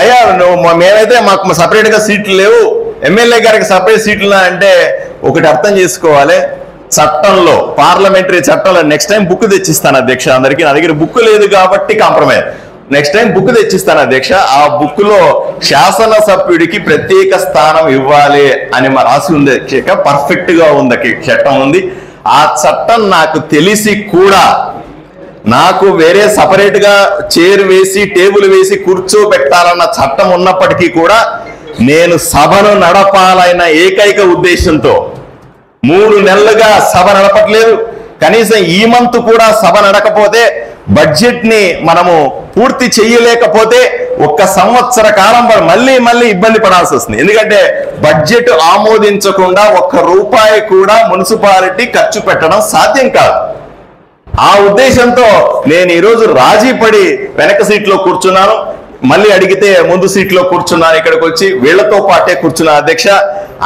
అయ్యా మేమైతే మాకు సపరేట్ గా సీట్లు లేవు, ఎమ్మెల్యే గారికి సపరేట్ సీట్లు అంటే ఒకటి అర్థం చేసుకోవాలి. చట్టంలో పార్లమెంటరీ చట్టంలో నెక్స్ట్ టైం బుక్ తెచ్చిస్తాను అధ్యక్ష అందరికీ. నా దగ్గర బుక్ లేదు కాబట్టి కాంప్రమైజ్. నెక్స్ట్ టైం బుక్ తెచ్చిస్తాను అధ్యక్ష. ఆ బుక్ లో శాసనసభ్యుడికి ప్రత్యేక స్థానం ఇవ్వాలి అని రాసి ఉంది. పర్ఫెక్ట్ గా ఉంది చట్టం ఉంది. ఆ చట్టం నాకు తెలిసి కూడా నాకు వేరే సపరేట్ గా చైర్ వేసి టేబుల్ వేసి కూర్చోబెట్టాలన్న చట్టం ఉన్నప్పటికీ కూడా నేను సభను నడపాలన్న ఏకైక ఉద్దేశంతో 3 నెలలుగా సభ నడపట్లేదు. కనీసం ఈ మంత్ కూడా సభ నడకపోతే బడ్జెట్ ని మనము పూర్తి చేయలేకపోతే 1 సంవత్సర కాలం మళ్ళీ ఇబ్బంది పడాల్సి వస్తుంది. ఎందుకంటే బడ్జెట్ ఆమోదించకుండా 1 రూపాయి కూడా మున్సిపాలిటీ ఖర్చు పెట్టడం సాధ్యం కాదు. ఆ ఉద్దేశంతో నేను ఈరోజు రాజీ పడి వెనక సీట్లో కూర్చున్నాను. మళ్ళీ అడిగితే ముందు సీట్లో కూర్చున్నాను. ఇక్కడికి వచ్చి వీళ్లతో పాటే కూర్చున్నాను అధ్యక్ష.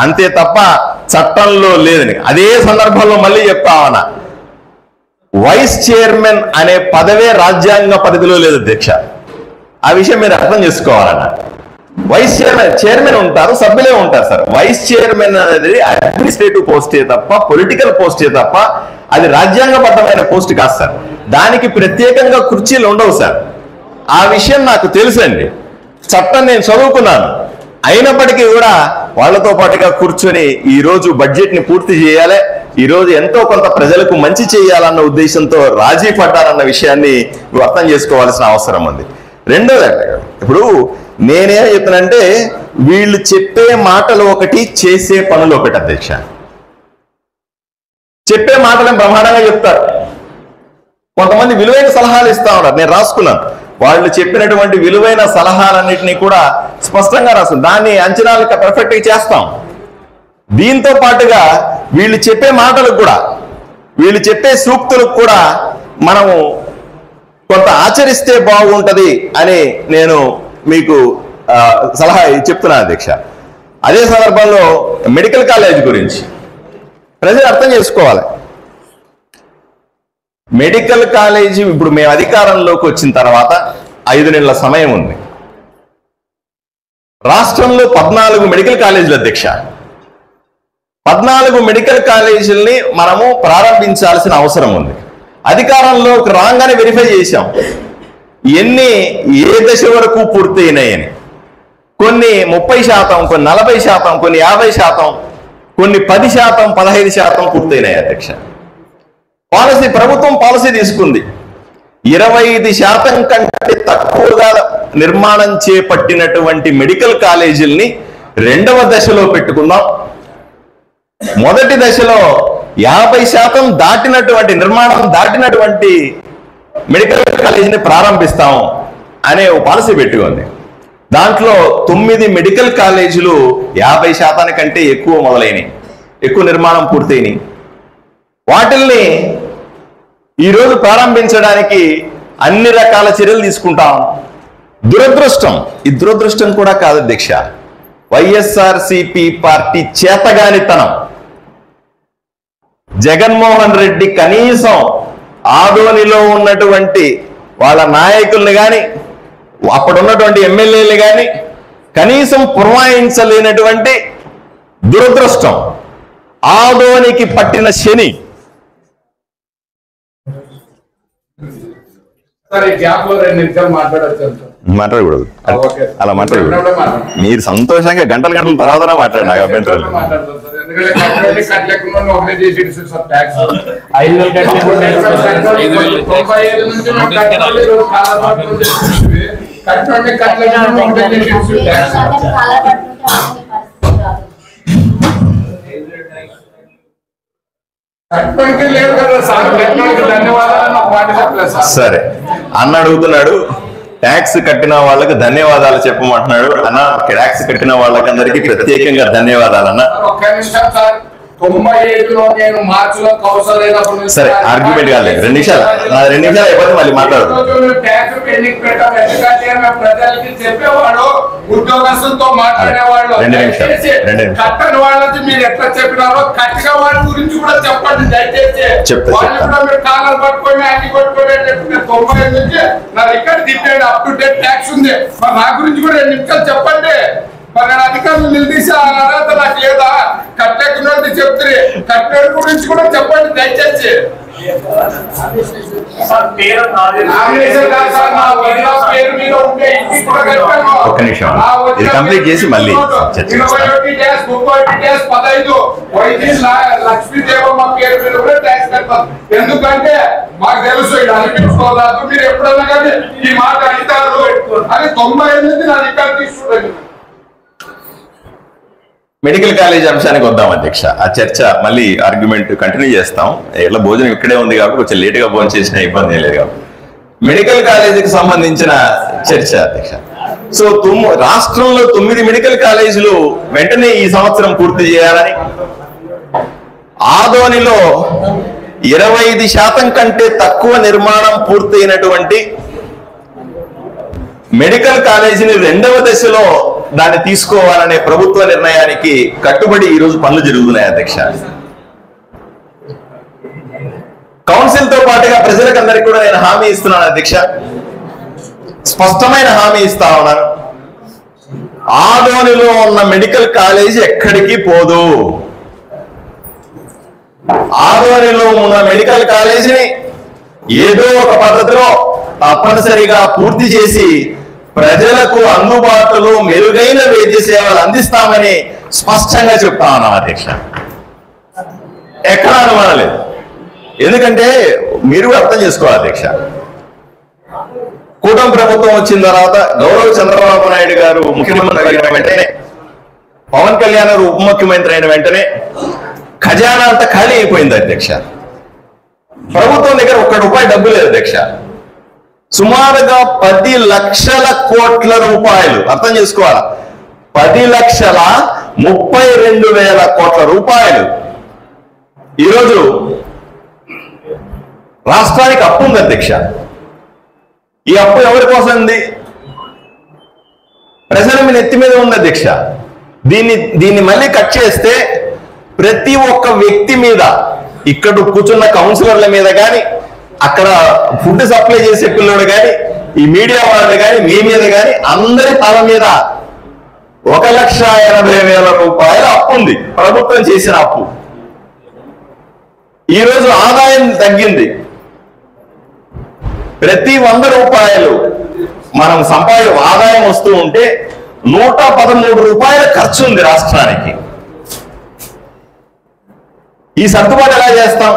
అంతే తప్ప చట్టంలో లేదని. అదే సందర్భంలో మళ్ళీ చెప్తామన్నా, వైస్ చైర్మన్ అనే పదవే రాజ్యాంగ పరిధిలో లేదు అధ్యక్ష. ఆ విషయం మీరు అర్థం చేసుకోవాలన్న. వైస్ చైర్మన్ ఉంటారు, సభ్యులే ఉంటారు సార్. వైస్ చైర్మన్ అనేది అడ్మినిస్ట్రేటివ్ పోస్టే తప్ప పొలిటికల్ పోస్టే తప్ప అది రాజ్యాంగబద్ధమైన పోస్ట్ కాదు సార్. దానికి ప్రత్యేకంగా కుర్చీలు ఉండవు సార్. ఆ విషయం నాకు తెలుసండి. చట్టం నేను చదువుకున్నాను. అయినప్పటికీ కూడా వాళ్ళతో పాటుగా కూర్చొని ఈ రోజు బడ్జెట్ ని పూర్తి చేయాలి, ఈ రోజు ఎంతో కొంత ప్రజలకు మంచి చేయాలన్న ఉద్దేశంతో రాజీ పడ్డారన్న విషయాన్ని అర్థం చేసుకోవాల్సిన అవసరం ఉంది. రెండోది ఇప్పుడు నేనేం చెప్తానంటే, వీళ్ళు చెప్పే మాటలు ఒకటి, చేసే పనులు ఒకటి అధ్యక్ష. చెప్పే మాటలను బ్రహ్మాండంగా చెప్తారు. కొంతమంది విలువైన సలహాలు ఇస్తా ఉన్నారు, నేను రాసుకున్నాను. వాళ్ళు చెప్పినటువంటి విలువైన సలహాలన్నింటినీ కూడా స్పష్టంగా రాసుకున్నాం. దాన్ని అంచనాలు పర్ఫెక్ట్ గా చేస్తాం. దీంతో పాటుగా వీళ్ళు చెప్పే మాటలకు కూడా, వీళ్ళు చెప్పే సూక్తులకు కూడా మనము కొంత ఆచరిస్తే బాగుంటది అని నేను మీకు సలహా చెప్తున్నాను అధ్యక్ష. అదే సందర్భంలో మెడికల్ కాలేజ్ గురించి ప్రజలు అర్థం చేసుకోవాలి. మెడికల్ కాలేజీ ఇప్పుడు మేము అధికారంలోకి వచ్చిన తర్వాత 5 నెలల సమయం ఉంది. రాష్ట్రంలో 14 మెడికల్ కాలేజీలు అధ్యక్ష. 14 మెడికల్ కాలేజీల్ని మనము ప్రారంభించాల్సిన అవసరం ఉంది. అధికారంలోకి రాగానే వెరిఫై చేశాం ఏ దశ వరకు పూర్తయినాయని. కొన్ని 30%, కొన్ని 40%, కొన్ని 50%, కొన్ని 10%, 15% పూర్తయినాయి అధ్యక్ష. ప్రభుత్వం పాలసీ తీసుకుంది. 25% కంటే తక్కువగా నిర్మాణం చేపట్టినటువంటి మెడికల్ కాలేజీల్ని 2వ దశలో పెట్టుకుందాం. మొదటి దశలో 50% దాటినటువంటి నిర్మాణం దాటినటువంటి మెడికల్ కాలేజీని ప్రారంభిస్తాం అనే పాలసీ పెట్టుకుంది. దాంట్లో 9 మెడికల్ కాలేజీలు 50% కంటే ఎక్కువ మొదలైనవి, ఎక్కువ నిర్మాణం పూర్తయినాయి. వాటిల్ని ఈరోజు ప్రారంభించడానికి అన్ని రకాల చర్యలు తీసుకుంటాం. దురదృష్టం, ఈ దురదృష్టం కూడా కాదు అధ్యక్ష, వైఎస్ఆర్సీపీ పార్టీ చేతగానితనం. జగన్మోహన్ రెడ్డి కనీసం ఆదోనిలో ఉన్నటువంటి వాళ్ళ నాయకుల్ని కానీ అప్పుడున్నటువంటి ఎమ్మెల్యేలు కానీ కనీసం పురమాయించలేనటువంటి దురదృష్టం. ఆదోనికి పట్టిన శని. మాట్లాడకూడదు, అలా మాట్లాడకూడదు. మీరు సంతోషంగా గంటల తర్వాత మాట్లాడండి, నాకు అభ్యంతరాలు. సరే అన్న అడుగుతున్నాడు, ట్యాక్స్ కట్టిన వాళ్ళకి ధన్యవాదాలు చెప్పమంటున్నాడు. అన్న ట్యాక్స్ కట్టిన వాళ్ళకందరికీ ప్రత్యేకంగా ధన్యవాదాలు అన్న. 95లో నేను మార్చిలో కౌశల్ సరే ఆర్గ్యుమెంట్ కాలేదు 2 నిమిషాలు అయిపోతే మళ్ళీ మాట్లాడదు ట్యాక్స్ పెండింగ్ పెట్టాం ఎందుకంటే ప్రజలకి చెప్పేవాడు ఉద్యోగస్తులతో మాట్లాడేవాళ్ళు కట్టని వాళ్ళకి మీరు ఎట్లా చెప్పినారో కట్టిన వాళ్ళ గురించి కూడా చెప్పండి దయచేసి వాళ్ళు కూడా మీరు కాలర్ పట్టుకొని అన్ని పట్టుకొని చెప్పిన 95 నుంచి నా రికార్డ్ తిప్పాడు అప్ టు డేట్ ట్యాక్స్ ఉంది మరి నా గురించి కూడా 2 నిమిషాలు చెప్పండి మరి అధికారులు నిలదీసి అర్హత నాకు లేదా కట్టెక్కున్నది చెప్తారు కట్టెడు గురించి కూడా చెప్పండి దయచేసి ఒక్క నిమిషం ఇది కంప్లీట్ చేసి మళ్ళీ 15 లక్ష్మీదేవమ్మ పేరు మీద కూడా ట్యాక్స్ కడతాం ఎందుకంటే మాకు తెలుసు ఇది అనిపించుకోలేదు మీరు ఎప్పుడన్నా కానీ ఈ మాట అడిగారు అని 98 నా రికార్డు తీసుకుంటాను మెడికల్ కాలేజ్ అంశానికి వద్దాం అధ్యక్ష ఆ చర్చ మళ్ళీ ఆర్గ్యుమెంట్ కంటిన్యూ చేస్తాం ఇట్లా భోజనం ఇక్కడే ఉంది కాబట్టి కొంచెం లేటుగా భోజనం చేసిన ఇబ్బంది లేదు కాబట్టి మెడికల్ కాలేజీకి సంబంధించిన చర్చ అధ్యక్ష సో రాష్ట్రంలో 9 మెడికల్ కాలేజీలు వెంటనే ఈ సంవత్సరం పూర్తి చేయాలని ఆదోనిలో 25% కంటే తక్కువ నిర్మాణం పూర్తయినటువంటి మెడికల్ కాలేజీని 2వ దశలో దాన్ని తీసుకోవాలనే ప్రభుత్వ నిర్ణయానికి కట్టుబడి ఈ రోజు పనులు జరుగుతున్నాయి అధ్యక్ష కౌన్సిల్ తో పాటుగా ప్రజలకందరికీ కూడా నేను హామీ ఇస్తున్నాను అధ్యక్ష స్పష్టమైన హామీ ఇస్తా ఉన్నాను ఆదోనిలో ఉన్న మెడికల్ కాలేజీ ఎక్కడికి పోదు ఆదోనిలో ఉన్న మెడికల్ కాలేజీని ఏదో ఒక పద్ధతిలో తప్పనిసరిగా పూర్తి చేసి ప్రజలకు అందుబాటులో మెరుగైన వైద్య సేవలు అందిస్తామని స్పష్టంగా చెప్తా ఉన్నాం అధ్యక్ష ఎక్కడ అనుమానం లేదు ఎందుకంటే మీరు అర్థం చేసుకోవాలి అధ్యక్ష కూటమి ప్రభుత్వం వచ్చిన తర్వాత గౌరవ చంద్రబాబు నాయుడు గారు ముఖ్యమంత్రి అయిన వెంటనే పవన్ కళ్యాణ్ గారు ఉప ముఖ్యమంత్రి అయిన వెంటనే ఖజానా అంతా ఖాళీ అయిపోయింది అధ్యక్ష ప్రభుత్వం దగ్గర ₹1 డబ్బు లేదు అధ్యక్ష సుమారుగా 10 లక్షల కోట్ల రూపాయలు అర్థం చేసుకోవాలా 10,32,000 కోట్ల రూపాయలు ఈరోజు రాష్ట్రానికి అప్పు ఉంది అధ్యక్ష ఈ అప్పు ఎవరి కోసం ఉంది ప్రజల మీద నెత్తి మీద ఉంది అధ్యక్ష దీన్ని మళ్ళీ కట్ చేస్తే ప్రతి ఒక్క వ్యక్తి మీద ఇక్కడ కూర్చున్న కౌన్సిలర్ల మీద కానీ అక్కడ ఫుడ్ సప్లై చేసే పిల్లడు కానీ ఈ మీడియా వాళ్ళు కానీ మీ మీద కానీ అందరి తల మీద ₹1,80,000 అప్పు ఉంది ప్రభుత్వం చేసిన అప్పు ఈరోజు ఆదాయం తగ్గింది ప్రతి ₹100 మనం ఆదాయం వస్తూ ఉంటే ₹113 ఖర్చు ఉంది రాష్ట్రానికి ఈ సర్దుబాటు ఎలా చేస్తాం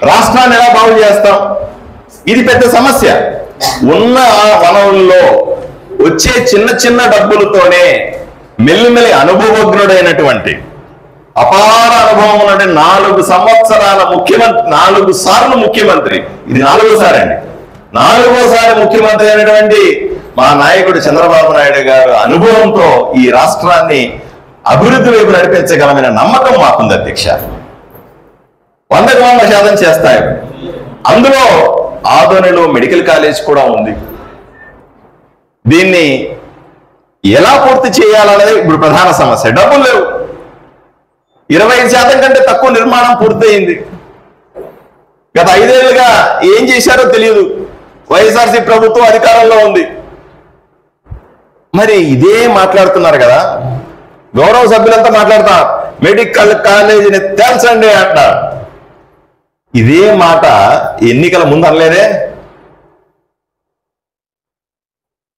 రాష్ట్రాన్ని ఎలా బాగు చేస్తాం ఇది పెద్ద సమస్య ఉన్న వనరుల్లో వచ్చే చిన్న డబ్బులతోనే మెల్లిమెల్లి అనుభవజ్ఞుడైనటువంటి అపార అనుభవం ఉన్నటువంటి 4 సంవత్సరాల ముఖ్యమంత్రి 4 సార్లు ముఖ్యమంత్రి ఇది 4వ అండి 4వసారి ముఖ్యమంత్రి అయినటువంటి మా నాయకుడు చంద్రబాబు నాయుడు గారు అనుభవంతో ఈ రాష్ట్రాన్ని అభివృద్ధి వైపు నడిపించగలమైన నమ్మకం మాకుంది అధ్యక్ష 100% చేస్తాయి అందులో ఆదోనిలో మెడికల్ కాలేజ్ కూడా ఉంది దీన్ని ఎలా పూర్తి చేయాలనేది ఇప్పుడు ప్రధాన సమస్య డబ్బులు లేవు 25% కంటే తక్కువ నిర్మాణం పూర్తయింది గత 5 ఏళ్లుగా ఏం చేశారో తెలియదు వైఎస్ఆర్సీ ప్రభుత్వం అధికారంలో ఉంది మరి ఇదే మాట్లాడుతున్నారు కదా గౌరవ సభ్యులంతా మాట్లాడతారు మెడికల్ కాలేజీని తేల్చండి అంటారు ఇదే మాట ఎన్నికల ముందు అనలేదే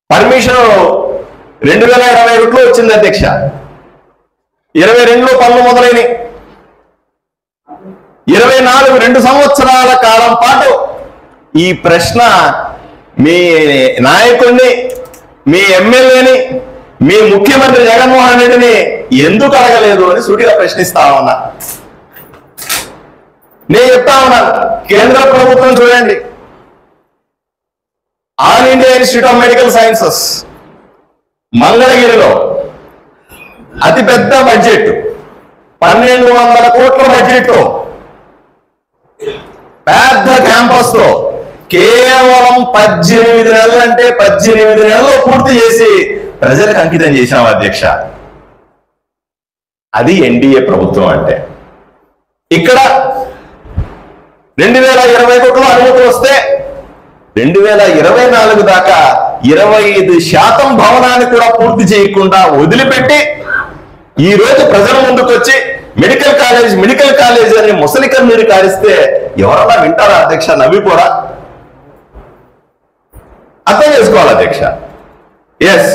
పర్మిషన్ 2021లో వచ్చింది అధ్యక్ష 22లో పనులు మొదలైనవి 24 2 సంవత్సరాల కాలం పాటు ఈ ప్రశ్న మీ నాయకుడిని మీ ఎమ్మెల్యేని మీ ముఖ్యమంత్రి జగన్మోహన్ రెడ్డిని ఎందుకు అడగలేదు అని సూటిగా ప్రశ్నిస్తా ఉన్నా నేను చెప్తా ఉన్నాను కేంద్ర ప్రభుత్వం చూడండి all India institute of medical sciences మంగళగిరిలో అతిపెద్ద బడ్జెట్ 1200 కోట్ల బడ్జెట్ తో పెద్ద క్యాంపస్ తో కేవలం 18 నెలలు అంటే 18 నెలలు పూర్తి చేసి ప్రజలకు అంకితం చేశాం అధ్యక్ష. అది ఎన్డీఏ ప్రభుత్వం అంటే. ఇక్కడ 2021లో అనుమతి వస్తే 2024 దాకా 25% భవనాన్ని కూడా పూర్తి చేయకుండా వదిలిపెట్టి ఈ రోజు ప్రజల ముందుకు వచ్చి మెడికల్ కాలేజ్ అని ముసలికర్ మీరు కారిస్తే ఎవరన్నా వింటారా అధ్యక్ష? నవ్విపోరా? అర్థం చేసుకోవాలి అధ్యక్ష. ఎస్,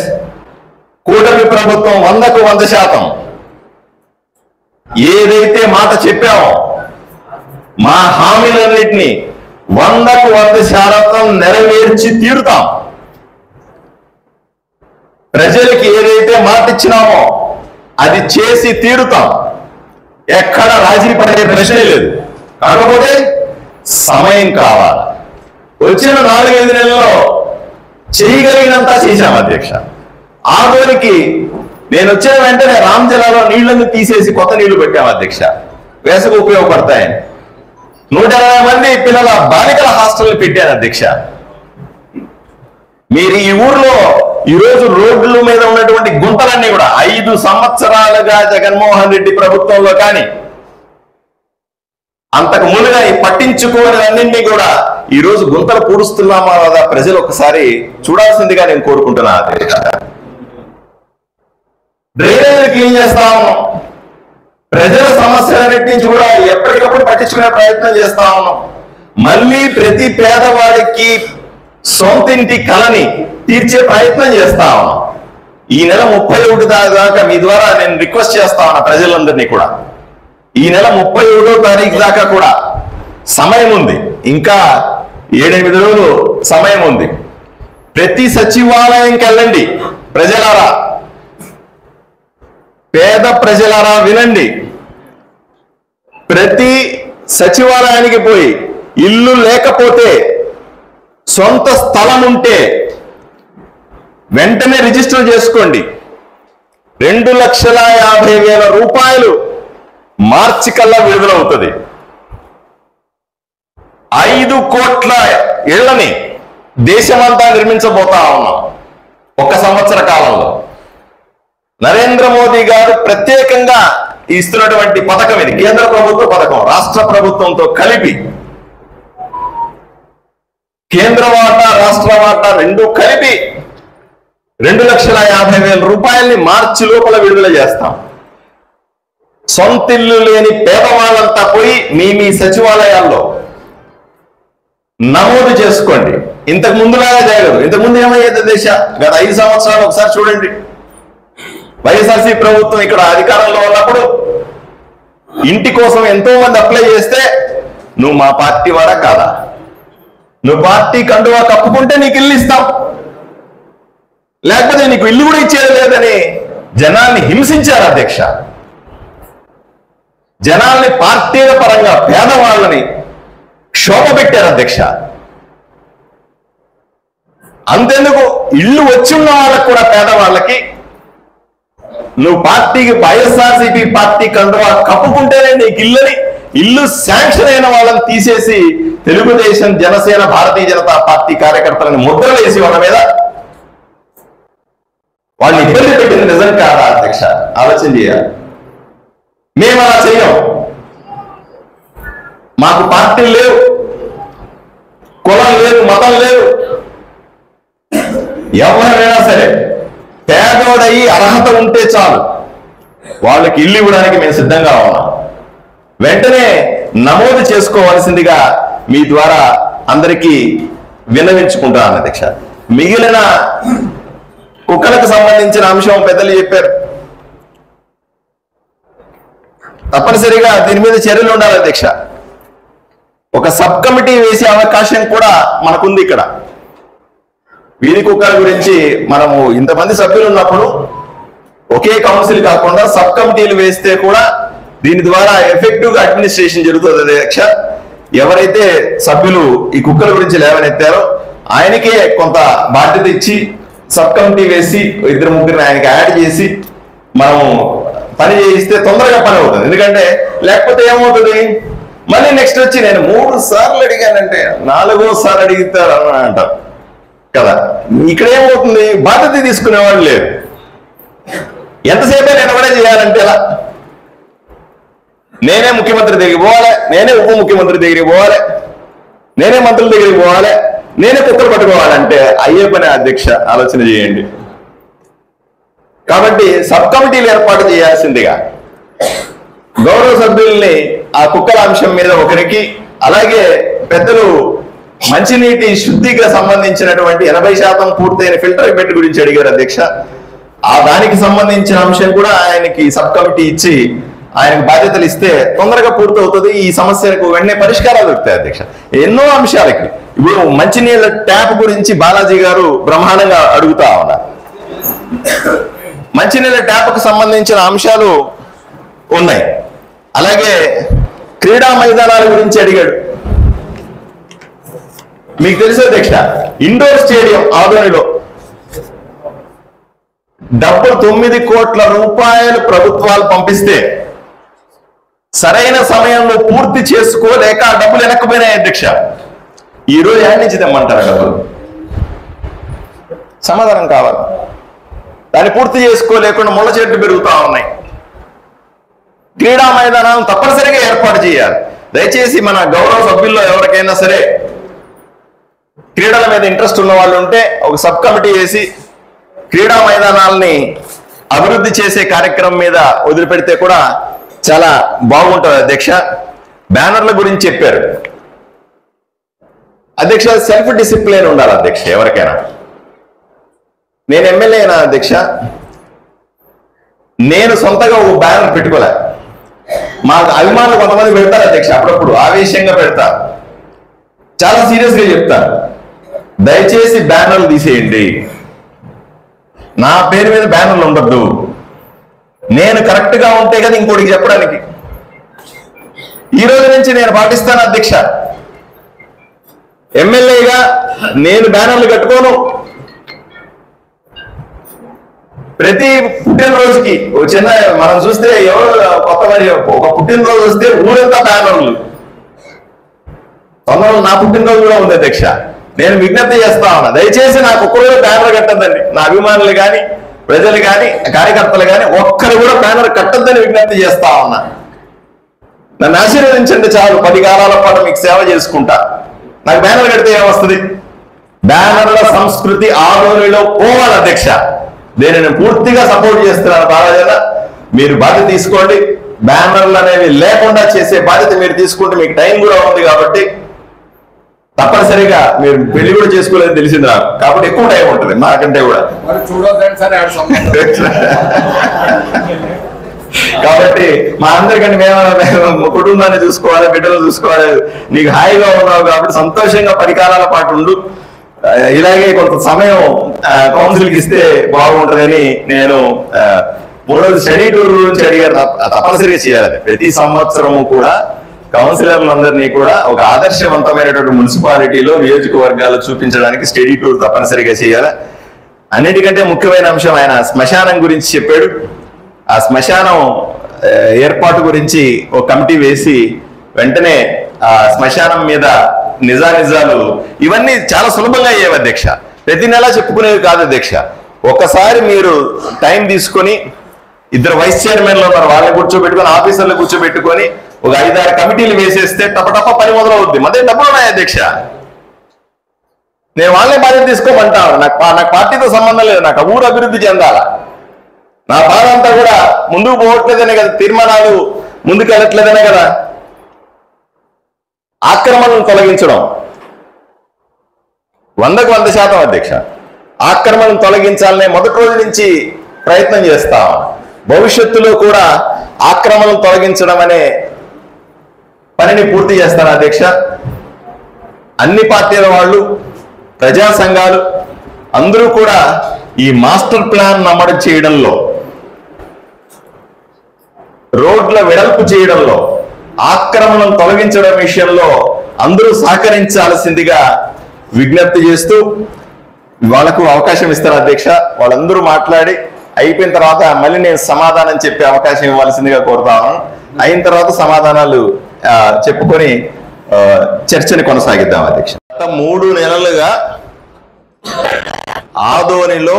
కూటమి ప్రభుత్వం 100కు 100% ఏదైతే మాట చెప్పామో మా హామీలన్నింటినీ 100కు 100% నెరవేర్చి తీరుతాం. ప్రజలకి ఏదైతే మాట ఇచ్చినామో అది చేసి తీరుతాం. ఎక్కడ రాజీ పడే ప్రశ్నే లేదు. కాకపోతే సమయం కావాలి. వచ్చిన 4-5 నెలల్లో చేయగలిగినంత చేశాం అధ్యక్ష. ఆదోనికి నేను వచ్చిన వెంటనే రామ్ జిల్లాలో నీళ్లను తీసేసి కొత్త నీళ్లు పెట్టాం అధ్యక్ష. వేసవి ఉపయోగపడతాయని 120 మంది పిల్లల బాలికల హాస్టల్ పెట్టాను అధ్యక్ష. మీరు ఈ ఊర్లో ఈరోజు రోడ్ల మీద ఉన్నటువంటి గుంతలన్నీ కూడా 5 సంవత్సరాలుగా జగన్మోహన్ రెడ్డి ప్రభుత్వంలో కానీ అంతకు ముందుగా పట్టించుకోవాలన్నింటినీ కూడా ఈ రోజు గుంతలు పూడుస్తున్నామా లేదా ప్రజలు ఒకసారి చూడాల్సిందిగా నేను కోరుకుంటున్నా అధ్యక్ష. డ్రైనేజీలు క్లీన్ చేస్తా ఉన్నాం. ప్రజల సమస్యలన్నిటి నుంచి కూడా ఎప్పటికప్పుడు పట్టించుకునే ప్రయత్నం చేస్తా ఉన్నాం. మళ్ళీ ప్రతి పేదవాడికి సొంతింటి కళని తీర్చే ప్రయత్నం చేస్తా ఉన్నాం. ఈ నెల 31 దాకా మీ ద్వారా నేను రిక్వెస్ట్ చేస్తా ఉన్నా ప్రజలందరినీ కూడా. ఈ నెల 31వ తారీఖు దాకా కూడా సమయం ఉంది. ఇంకా 7-8 రోజులు సమయం ఉంది. ప్రతి సచివాలయంకి వెళ్ళండి ప్రజలారా, పేద ప్రజలారా వినండి. ప్రతి సచివాలయానికి పోయి ఇల్లు లేకపోతే సొంత స్థలం ఉంటే వెంటనే రిజిస్టర్ చేసుకోండి. 2,50,000 రూపాయలు మార్చి కల్లా విడుదలవుతుంది. 5 కోట్ల ఇళ్లని దేశమంతా నిర్మించబోతా ఉన్నాం 1 సంవత్సర కాలంలో. నరేంద్ర మోదీ గారు ప్రత్యేకంగా ఇస్తున్నటువంటి పథకం ఇది. కేంద్ర ప్రభుత్వ పథకం, రాష్ట్ర ప్రభుత్వంతో కలిపి కేంద్ర వాటా రాష్ట్ర వాటా 2 కలిపి 2,50,000 రూపాయల్ని మార్చి లోపల విడుదల చేస్తాం. సొంతిల్లు లేని పేదవాళ్ళంతా పోయి మీ సచివాలయాల్లో నమోదు చేసుకోండి. ఇంతకు ముందులాగా జరగదు. ఇంతకు ముందు ఏమయ్యేది దేశ గత 5 సంవత్సరాలు ఒకసారి చూడండి. వైఎస్ఆర్సీ ప్రభుత్వం ఇక్కడ అధికారంలో ఉన్నప్పుడు ఇంటి కోసం ఎంతో మంది అప్లై చేస్తే నువ్వు మా పార్టీ వాడా కాదా, నువ్వు పార్టీ కండువా కప్పుకుంటే నీకు ఇల్లు ఇస్తాం, లేకపోతే నీకు ఇల్లు కూడా ఇచ్చేది లేదని జనాల్ని హింసించారు అధ్యక్ష. జనాల్ని పార్టీల పరంగా పేదవాళ్ళని క్షోభ పెట్టారు అధ్యక్ష. అంతెందుకు, ఇల్లు వచ్చిన్న వాళ్ళకు కూడా పేదవాళ్ళకి నువ్వు పార్టీకి వైఎస్ఆర్సీపీ పార్టీ కండువా కప్పుకుంటేనే నీకు ఇల్లు శాంక్షన్ అయిన వాళ్ళని తీసేసి తెలుగుదేశం, జనసేన, భారతీయ జనతా పార్టీ కార్యకర్తలను ముద్రలు వేసి వాళ్ళ మీద వాళ్ళని ఇబ్బంది పెట్టింది నిజం కాదా అధ్యక్ష? ఆలోచన చేయాలి. మేము అలా చెయ్యం. మాకు పార్టీ లేవు, కులం లేదు, మతం లేదు. ఎవరైనా సరే పేదోడయి అర్హత ఉంటే చాలు వాళ్ళకి ఇల్లు ఇవ్వడానికి మేము సిద్ధంగా ఉన్నాం. వెంటనే నమోదు చేసుకోవాల్సిందిగా మీ ద్వారా అందరికీ విన్నవించుకుంటున్నాను అధ్యక్ష. మిగిలిన కుక్కలకు సంబంధించిన అంశం పెద్దలు చెప్పారు. తప్పనిసరిగా దీని మీద చర్యలు ఉండాలి అధ్యక్ష. ఒక సబ్ కమిటీ వేసే అవకాశం కూడా మనకుంది. ఇక్కడ వీధి కుక్కల గురించి మనము ఇంతమంది సభ్యులు ఉన్నప్పుడు ఒకే కౌన్సిల్ కాకుండా సబ్ కమిటీలు వేస్తే కూడా దీని ద్వారా ఎఫెక్టివ్ గా అడ్మినిస్ట్రేషన్ జరుగుతుంది అధ్యక్ష. ఎవరైతే సభ్యులు ఈ కుక్కల గురించి లేవనెత్తారో ఆయనకే కొంత బాధ్యత ఇచ్చి సబ్ కమిటీ వేసి 2-3 ఆయనకి యాడ్ చేసి మనం పని చేయిస్తే తొందరగా పని అవుతుంది. ఎందుకంటే లేకపోతే ఏమవుతుంది, మళ్ళీ నెక్స్ట్ వచ్చి నేను 3 సార్లు అడిగానంటే 4వ సారి అడిగితారు అని అంటారు కదా. ఇక్కడ ఏమవుతుంది, బాధ్యత తీసుకునేవాళ్ళు లేరు. ఎంతసేపే నేను కూడా చేయాలంటే ఎలా, నేనే ముఖ్యమంత్రి దగ్గరికి పోవాలి, నేనే ఉప ముఖ్యమంత్రి దగ్గరికి పోవాలి, నేనే మంత్రుల దగ్గరికి పోవాలి, నేనే కుక్కలు పట్టుకోవాలంటే అయ్యే పని. అధ్యక్ష, ఆలోచన చేయండి. కాబట్టి సబ్ కమిటీలు ఏర్పాటు చేయాల్సిందిగా గౌరవ సభ్యుల్ని ఆ కుక్కల అంశం మీద ఒకరికి, అలాగే పెద్దలు మంచినీటి శుద్ధికి సంబంధించినటువంటి 80% పూర్తయిన ఫిల్టర్ బెడ్ గురించి అడిగారు అధ్యక్ష. ఆ దానికి సంబంధించిన అంశం కూడా ఆయనకి సబ్ కమిటీ ఇచ్చి ఆయనకు బాధ్యతలు ఇస్తే తొందరగా పూర్తవుతుంది. ఈ సమస్యలకు వెంటనే పరిష్కారాలు దొరుకుతాయి అధ్యక్ష. ఎన్నో అంశాలకి ఇప్పుడు మంచినీళ్ళ ట్యాప్ గురించి బాలాజీ గారు బ్రహ్మాండంగా అడుగుతా ఉన్నారు. మంచినీళ్ళ ట్యాప్కు సంబంధించిన అంశాలు ఉన్నాయి. అలాగే క్రీడా మైదానాల గురించి అడిగాడు. మీకు తెలుసు అధ్యక్ష, ఇండోర్ స్టేడియం ఆదోనిలో డబ్బులు 9 కోట్ల రూపాయలు ప్రభుత్వాలు పంపిస్తే సరైన సమయంలో పూర్తి చేసుకోలేక ఆ డబ్బులు వెనక్కిపోయినాయి అధ్యక్ష. ఈరోజు ఏడు నుంచి తెమ్మంటారు డబ్బులు? సమాధానం కావాలి. దాన్ని పూర్తి చేసుకోలేకుండా ముళ్ళ చెట్లు పెరుగుతా ఉన్నాయి. క్రీడా మైదానాలను తప్పనిసరిగా ఏర్పాటు చేయాలి. దయచేసి మన గౌరవ సభ్యుల్లో ఎవరికైనా సరే క్రీడల మీద ఇంట్రెస్ట్ ఉన్న వాళ్ళు ఉంటే ఒక సబ్ కమిటీ వేసి క్రీడా మైదానాలని అభివృద్ధి చేసే కార్యక్రమం మీద వదిలిపెడితే కూడా చాలా బాగుంటుంది అధ్యక్ష. బ్యానర్ల గురించి చెప్పారు అధ్యక్ష. సెల్ఫ్ డిసిప్లిన్ ఉండాలి అధ్యక్ష ఎవరికైనా. నేను ఎమ్మెల్యే అయినా అధ్యక్ష, నేను సొంతగా ఒక బ్యానర్ పెట్టుకోలే. మా అభిమానులు కొంతమంది పెడతారు అధ్యక్ష, అప్పుడప్పుడు ఆవేశంగా పెడతారు. చాలా సీరియస్ గా చెప్తారు, దయచేసి బ్యానర్లు తీసేయండి. నా పేరు మీద బ్యానర్లు ఉండద్దు. నేను కరెక్ట్ గా ఉంటే కదా ఇంకోటికి చెప్పడానికి. ఈ రోజు నుంచి నేను పాటిస్తాను అధ్యక్ష. ఎమ్మెల్యేగా నేను బ్యానర్లు కట్టుకోను. ప్రతి పుట్టినరోజుకి చిన్న మనం చూస్తే ఎవరు కొత్త మరి ఒక పుట్టినరోజు వస్తే ఊరంతా బ్యానర్లు. తొందరలో నా పుట్టినరోజు కూడా ఉంది అధ్యక్ష. నేను విజ్ఞప్తి చేస్తా ఉన్నా, దయచేసి నాకు ఒక్కరు బ్యానర్ కట్టద్దండి. నా అభిమానులు కానీ ప్రజలు కానీ కార్యకర్తలు కానీ ఒక్కరు కూడా బ్యానర్ కట్టద్దని విజ్ఞప్తి చేస్తా ఉన్నా. నన్ను ఆశీర్వదించండి చాలు. 10 కాలాల పాటు మీకు సేవ చేసుకుంటా. నాకు బ్యానర్ కడితే ఏమొస్తుంది? బ్యానర్ల సంస్కృతి ఆదోనిలో పోవాలి అధ్యక్ష. నేను పూర్తిగా సపోర్ట్ చేస్తున్నాను. బాలాజీ మీరు బాధ్యత తీసుకోండి. బ్యానర్లు అనేవి లేకుండా చేసే బాధ్యత మీరు తీసుకుంటే మీకు టైం కూడా ఉంది కాబట్టి తప్పనిసరిగా మీరు పెళ్లి కూడా చేసుకోలేదని తెలిసింది నాకు, కాబట్టి ఎక్కువ టైం ఉంటుంది నాకంటే కూడా. కాబట్టి మా అందరికంటే మేము కుటుంబాన్ని చూసుకోవాలి, బిడ్డలు చూసుకోవాలి. నీకు హాయిగా ఉన్నావు కాబట్టి సంతోషంగా 10 కాలాల పాటు ఉండు. ఇలాగే కొంత సమయం కౌన్సిల్కి ఇస్తే బాగుంటుందని నేను 3 స్టడీ టూర్ గురించి అడిగారు. తప్పనిసరిగా చేయాలి. ప్రతి సంవత్సరము కూడా కౌన్సిలర్లందరినీ కూడా ఒక ఆదర్శవంతమైనటువంటి మున్సిపాలిటీలో నియోజకవర్గాలు చూపించడానికి స్టడీ టూర్ తప్పనిసరిగా చేయాలి. అన్నిటికంటే ముఖ్యమైన అంశం ఆయన శ్మశానం గురించి చెప్పాడు. ఆ శ్మశానం ఏర్పాటు గురించి ఒక కమిటీ వేసి వెంటనే ఆ శ్మశానం మీద నిజాలు ఇవన్నీ చాలా సులభంగా అయ్యేవి అధ్యక్ష. ప్రతి నెల చెప్పుకునేవి కాదు అధ్యక్ష. ఒకసారి మీరు టైం తీసుకొని 2 వైస్ చైర్మన్లు ఉన్నారు, వాళ్ళని కూర్చోబెట్టుకొని ఆఫీసర్లు కూర్చోబెట్టుకొని ఒక 5-6 కమిటీలు వేసేస్తే టపటప పని మొదలవుద్ది. మధ్య డబ్బులు ఉన్నాయి అధ్యక్ష. నేను వాళ్ళే బాధ్యత తీసుకోమంటాను. నాకు పార్టీతో సంబంధం లేదు. నాకు ఊరు అభివృద్ధి చెందాల. నా బాధ అంతా కూడా ముందుకు పోవట్లేదనే కదా, తీర్మానాలు ముందుకు వెళ్ళట్లేదనే కదా. ఆక్రమణను తొలగించడం 100కు 100% అధ్యక్ష. ఆక్రమణను తొలగించాలనే మొదటి రోజు నుంచి ప్రయత్నం చేస్తాం. భవిష్యత్తులో కూడా ఆక్రమణను తొలగించడం అనే పనిని పూర్తి చేస్తాను అధ్యక్ష. అన్ని పార్టీల వాళ్ళు, ప్రజా సంఘాలు అందరూ కూడా ఈ మాస్టర్ ప్లాన్ అమలు చేయడంలో, రోడ్ల వెడల్పు చేయడంలో, ఆక్రమణను తొలగించడం విషయంలో అందరూ సహకరించాల్సిందిగా విజ్ఞప్తి చేస్తూ వాళ్ళకు అవకాశం ఇస్తారు అధ్యక్ష. వాళ్ళందరూ మాట్లాడి అయిపోయిన తర్వాత మళ్ళీ నేను సమాధానం చెప్పే అవకాశం ఇవ్వాల్సిందిగా కోరుతాను. అయిన తర్వాత సమాధానాలు చెప్పుకొని చర్చని కొనసాగిద్దాం అధ్యక్ష. గత 3 నెలలుగా ఆదోనిలో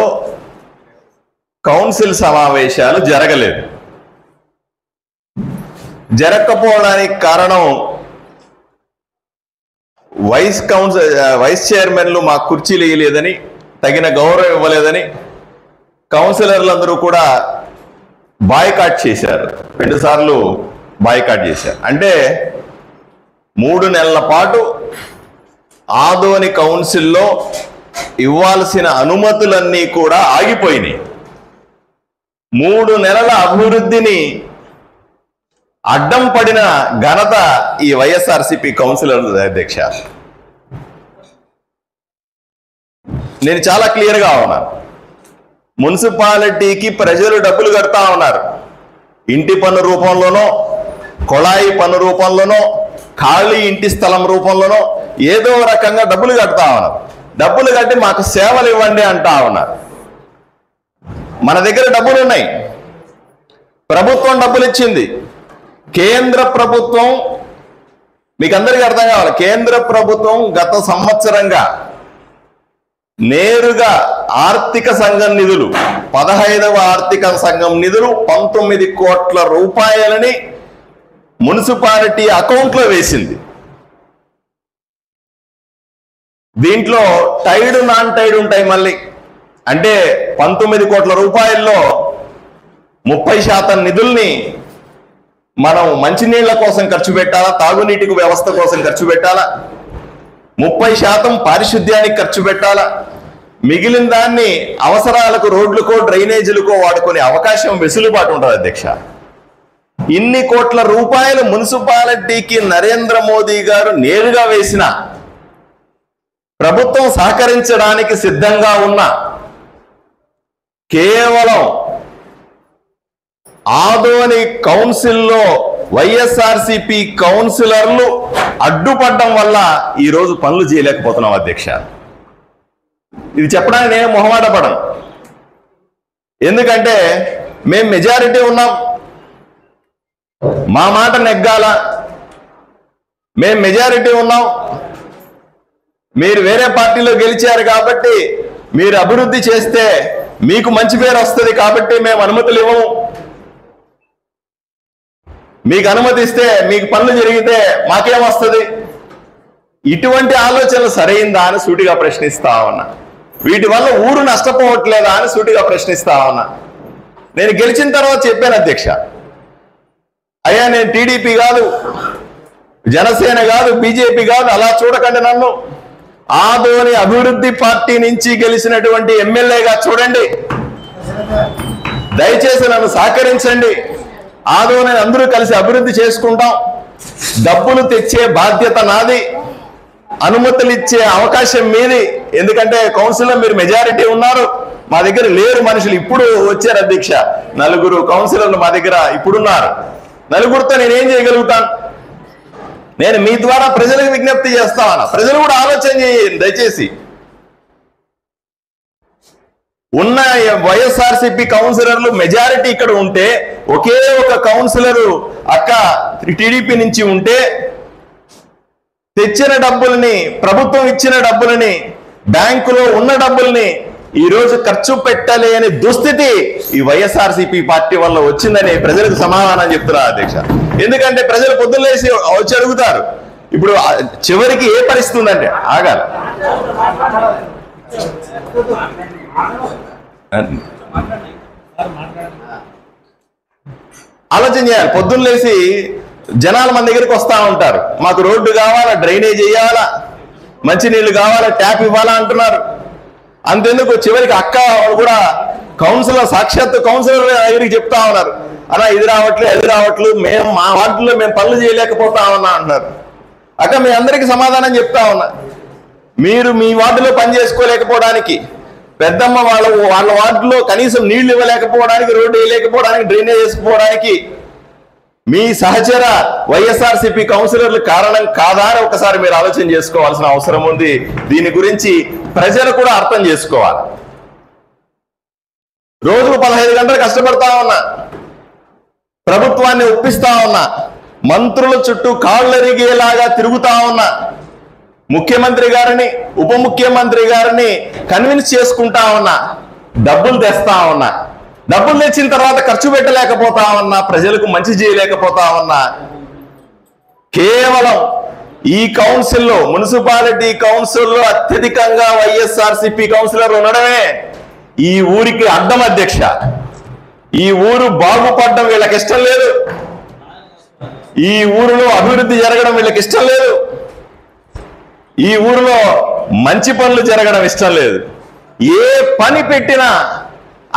కౌన్సిల్ సమావేశాలు జరగలేదు. జరగకపోవడానికి కారణం వైస్ చైర్మన్లు మా కుర్చీలు ఇవ్వలేదని, తగిన గౌరవం ఇవ్వలేదని కౌన్సిలర్లందరూ కూడా బాయ్కాట్ చేశారు. 2 సార్లు బాయ్కాట్ చేశారు. అంటే 3 నెలల పాటు ఆదోని కౌన్సిల్లో ఇవ్వాల్సిన అనుమతులన్నీ కూడా ఆగిపోయినాయి. 3 నెలల అభివృద్ధిని అడ్డం పడిన ఘనత ఈ వైఎస్ఆర్సీపీ కౌన్సిలర్ అధ్యక్ష. నేను చాలా క్లియర్గా ఉన్నాను. మున్సిపాలిటీకి ప్రజలు డబ్బులు కడతా ఉన్నారు. ఇంటి పన్ను రూపంలోనో, కొళాయి పన్ను రూపంలోనో, ఖాళీ ఇంటి స్థలం రూపంలోనో ఏదో రకంగా డబ్బులు కడతా ఉన్నారు. డబ్బులు కట్టి మాకు సేవలు ఇవ్వండి అంటా ఉన్నారు. మన దగ్గర డబ్బులు ఉన్నాయి. ప్రభుత్వం డబ్బులు ఇచ్చింది. కేంద్ర ప్రభుత్వం, మీకు అందరికీ అర్థం కావాలి, కేంద్ర ప్రభుత్వం గత సంవత్సరంగా నేరుగా ఆర్థిక సంఘం నిధులు, 15వ ఆర్థిక సంఘం నిధులు 19 కోట్ల రూపాయలని మున్సిపాలిటీ అకౌంట్లో వేసింది. దీంట్లో టైడ్, నాన్ టైడ్ ఉంటాయి. మళ్ళీ అంటే 19 కోట్ల రూపాయల్లో 30% నిధుల్ని మనం మంచినీళ్ల కోసం ఖర్చు పెట్టాలా, తాగునీటికి వ్యవస్థ కోసం ఖర్చు పెట్టాలా, 30% పారిశుద్ధ్యానికి ఖర్చు పెట్టాలా, మిగిలిన దాన్ని అవసరాలకు, రోడ్లకో డ్రైనేజీలకో వాడుకునే అవకాశం, వెసులుబాటు ఉంటుంది అధ్యక్ష. ఇన్ని కోట్ల రూపాయలు మున్సిపాలిటీకి నరేంద్ర మోదీ గారు నేరుగా వేసిన, ప్రభుత్వం సహకరించడానికి సిద్ధంగా ఉన్న, కేవలం ఆదోని కౌన్సిల్లో వైఎస్ఆర్సీపీ కౌన్సిలర్లు అడ్డుపడడం వల్ల ఈరోజు పనులు చేయలేకపోతున్నాం అధ్యక్ష. ఇది చెప్పడానికి నేను మొహమాట పడను. ఎందుకంటే మేము మెజారిటీ ఉన్నాం, మా మాట నెగ్గాల. మేము మెజారిటీ ఉన్నాం. మీరు వేరే పార్టీలో గెలిచారు కాబట్టి, మీరు అభివృద్ధి చేస్తే మీకు మంచి పేరు వస్తుంది కాబట్టి మేము అనుమతులు ఇవ్వము. మీకు అనుమతిస్తే మీకు పనులు జరిగితే మాకేమొస్తుంది? ఇటువంటి ఆలోచనలు సరైందా అని సూటిగా ప్రశ్నిస్తా ఉన్నా. వీటి వల్ల ఊరు నష్టపోవట్లేదా అని సూటిగా ప్రశ్నిస్తా ఉన్నా. నేను గెలిచిన తర్వాత చెప్పాను అధ్యక్ష, అయ్యా నేను టీడీపీ కాదు, జనసేన కాదు, బీజేపీ కాదు, అలా చూడకండి నన్ను. ఆదోని అభివృద్ధి పార్టీ నుంచి గెలిచినటువంటి ఎమ్మెల్యేగా చూడండి. దయచేసి నన్ను సహకరించండి. ఆదోని అందరూ కలిసి అభివృద్ధి చేసుకుంటాం. డబ్బులు తెచ్చే బాధ్యత నాది, అనుమతులు ఇచ్చే అవకాశం మీది. ఎందుకంటే కౌన్సిల్లో మీరు మెజారిటీ ఉన్నారు, మా దగ్గర లేరు మనుషులు. ఇప్పుడు వచ్చారు అధ్యక్ష, 4 కౌన్సిలర్లు మా దగ్గర ఇప్పుడున్నారు. 4తో నేనేం చేయగలుగుతాను? నేను మీ ద్వారా ప్రజలకు విజ్ఞప్తి చేస్తాను. ప్రజలు కూడా ఆలోచన చేయండి దయచేసి. ఉన్న వైఎస్ఆర్సీపీ కౌన్సిలర్లు మెజారిటీ ఇక్కడ ఉంటే, ఒకే ఒక కౌన్సిలరు అక్క టీడీపీ నుంచి ఉంటే, తెచ్చిన డబ్బుల్ని, ప్రభుత్వం ఇచ్చిన డబ్బులని, బ్యాంకులో ఉన్న డబ్బుల్ని ఈరోజు ఖర్చు పెట్టలేని దుస్థితి ఈ వైఎస్ఆర్సీపీ పార్టీ వల్ల వచ్చిందని ప్రజలకు సమాధానం చెప్తున్నా అధ్యక్ష. ఎందుకంటే ప్రజలు పొద్దున్నేసి వచ్చి అడుగుతారు. ఇప్పుడు చివరికి ఏ పరిస్థితి ఉందంటే, ఆగాలి, ఆలోచన చేయాలి. పొద్దున్నేసి జనాలు మన దగ్గరికి వస్తా ఉంటారు. మాకు రోడ్డు కావాలా, డ్రైనేజ్ వేయాలా, మంచినీళ్ళు కావాలా, ట్యాప్ ఇవ్వాలా అంటున్నారు. అంతెందుకు చివరికి అక్క కూడా కౌన్సిలర్, సాక్షాత్తు కౌన్సిలర్ దగ్గరికి చెప్తా ఉన్నారు, అలా ఇది రావట్లేదు, అది రావట్లేదు, మేము మా వార్డులో మేము పనులు చేయలేకపోతా ఉన్నా అంటున్నారు. అక్క మీ అందరికీ సమాధానం చెప్తా ఉన్నా. మీరు మీ వార్డులో పని చేసుకోలేకపోవడానికి, పెద్దమ్మ వాళ్ళ వార్డులో కనీసం నీళ్లు ఇవ్వలేకపోవడానికి, రోడ్డు వేయలేకపోవడానికి, డ్రైనేజ్ వేసుకోవడానికి మీ సహచర వైఎస్ఆర్సీపీ కౌన్సిలర్లు కారణం కాదా అని ఒకసారి మీరు ఆలోచన చేసుకోవాల్సిన అవసరం ఉంది. దీని గురించి ప్రజలు కూడా అర్థం చేసుకోవాలి. రోజుకు 15 గంటలు కష్టపడతా ఉన్నా, ప్రభుత్వాన్ని ఒప్పిస్తా ఉన్నా, మంత్రుల చుట్టూ కాళ్ళెరిగేలాగా తిరుగుతా ఉన్నా, ముఖ్యమంత్రి గారిని ఉప ముఖ్యమంత్రి గారిని కన్విన్స్ చేసుకుంటా ఉన్నా, డబ్బులు తెస్తా ఉన్నా, డబ్బులు తెచ్చిన తర్వాత ఖర్చు పెట్టలేకపోతా ఉన్నా, ప్రజలకు మంచి చేయలేకపోతా ఉన్నా. కేవలం ఈ కౌన్సిల్లో, మున్సిపాలిటీ కౌన్సిల్లో అత్యధికంగా వైఎస్ఆర్సీపీ కౌన్సిలర్లు ఉండడమే ఈ ఊరికి అడ్డం అధ్యక్ష. ఈ ఊరు బాగుపడడం వీళ్ళకి ఇష్టం లేదు, ఈ ఊరిలో అభివృద్ధి జరగడం వీళ్ళకి ఇష్టం లేదు, ఈ ఊరిలో మంచి పనులు జరగడం ఇష్టం లేదు. ఏ పని పెట్టినా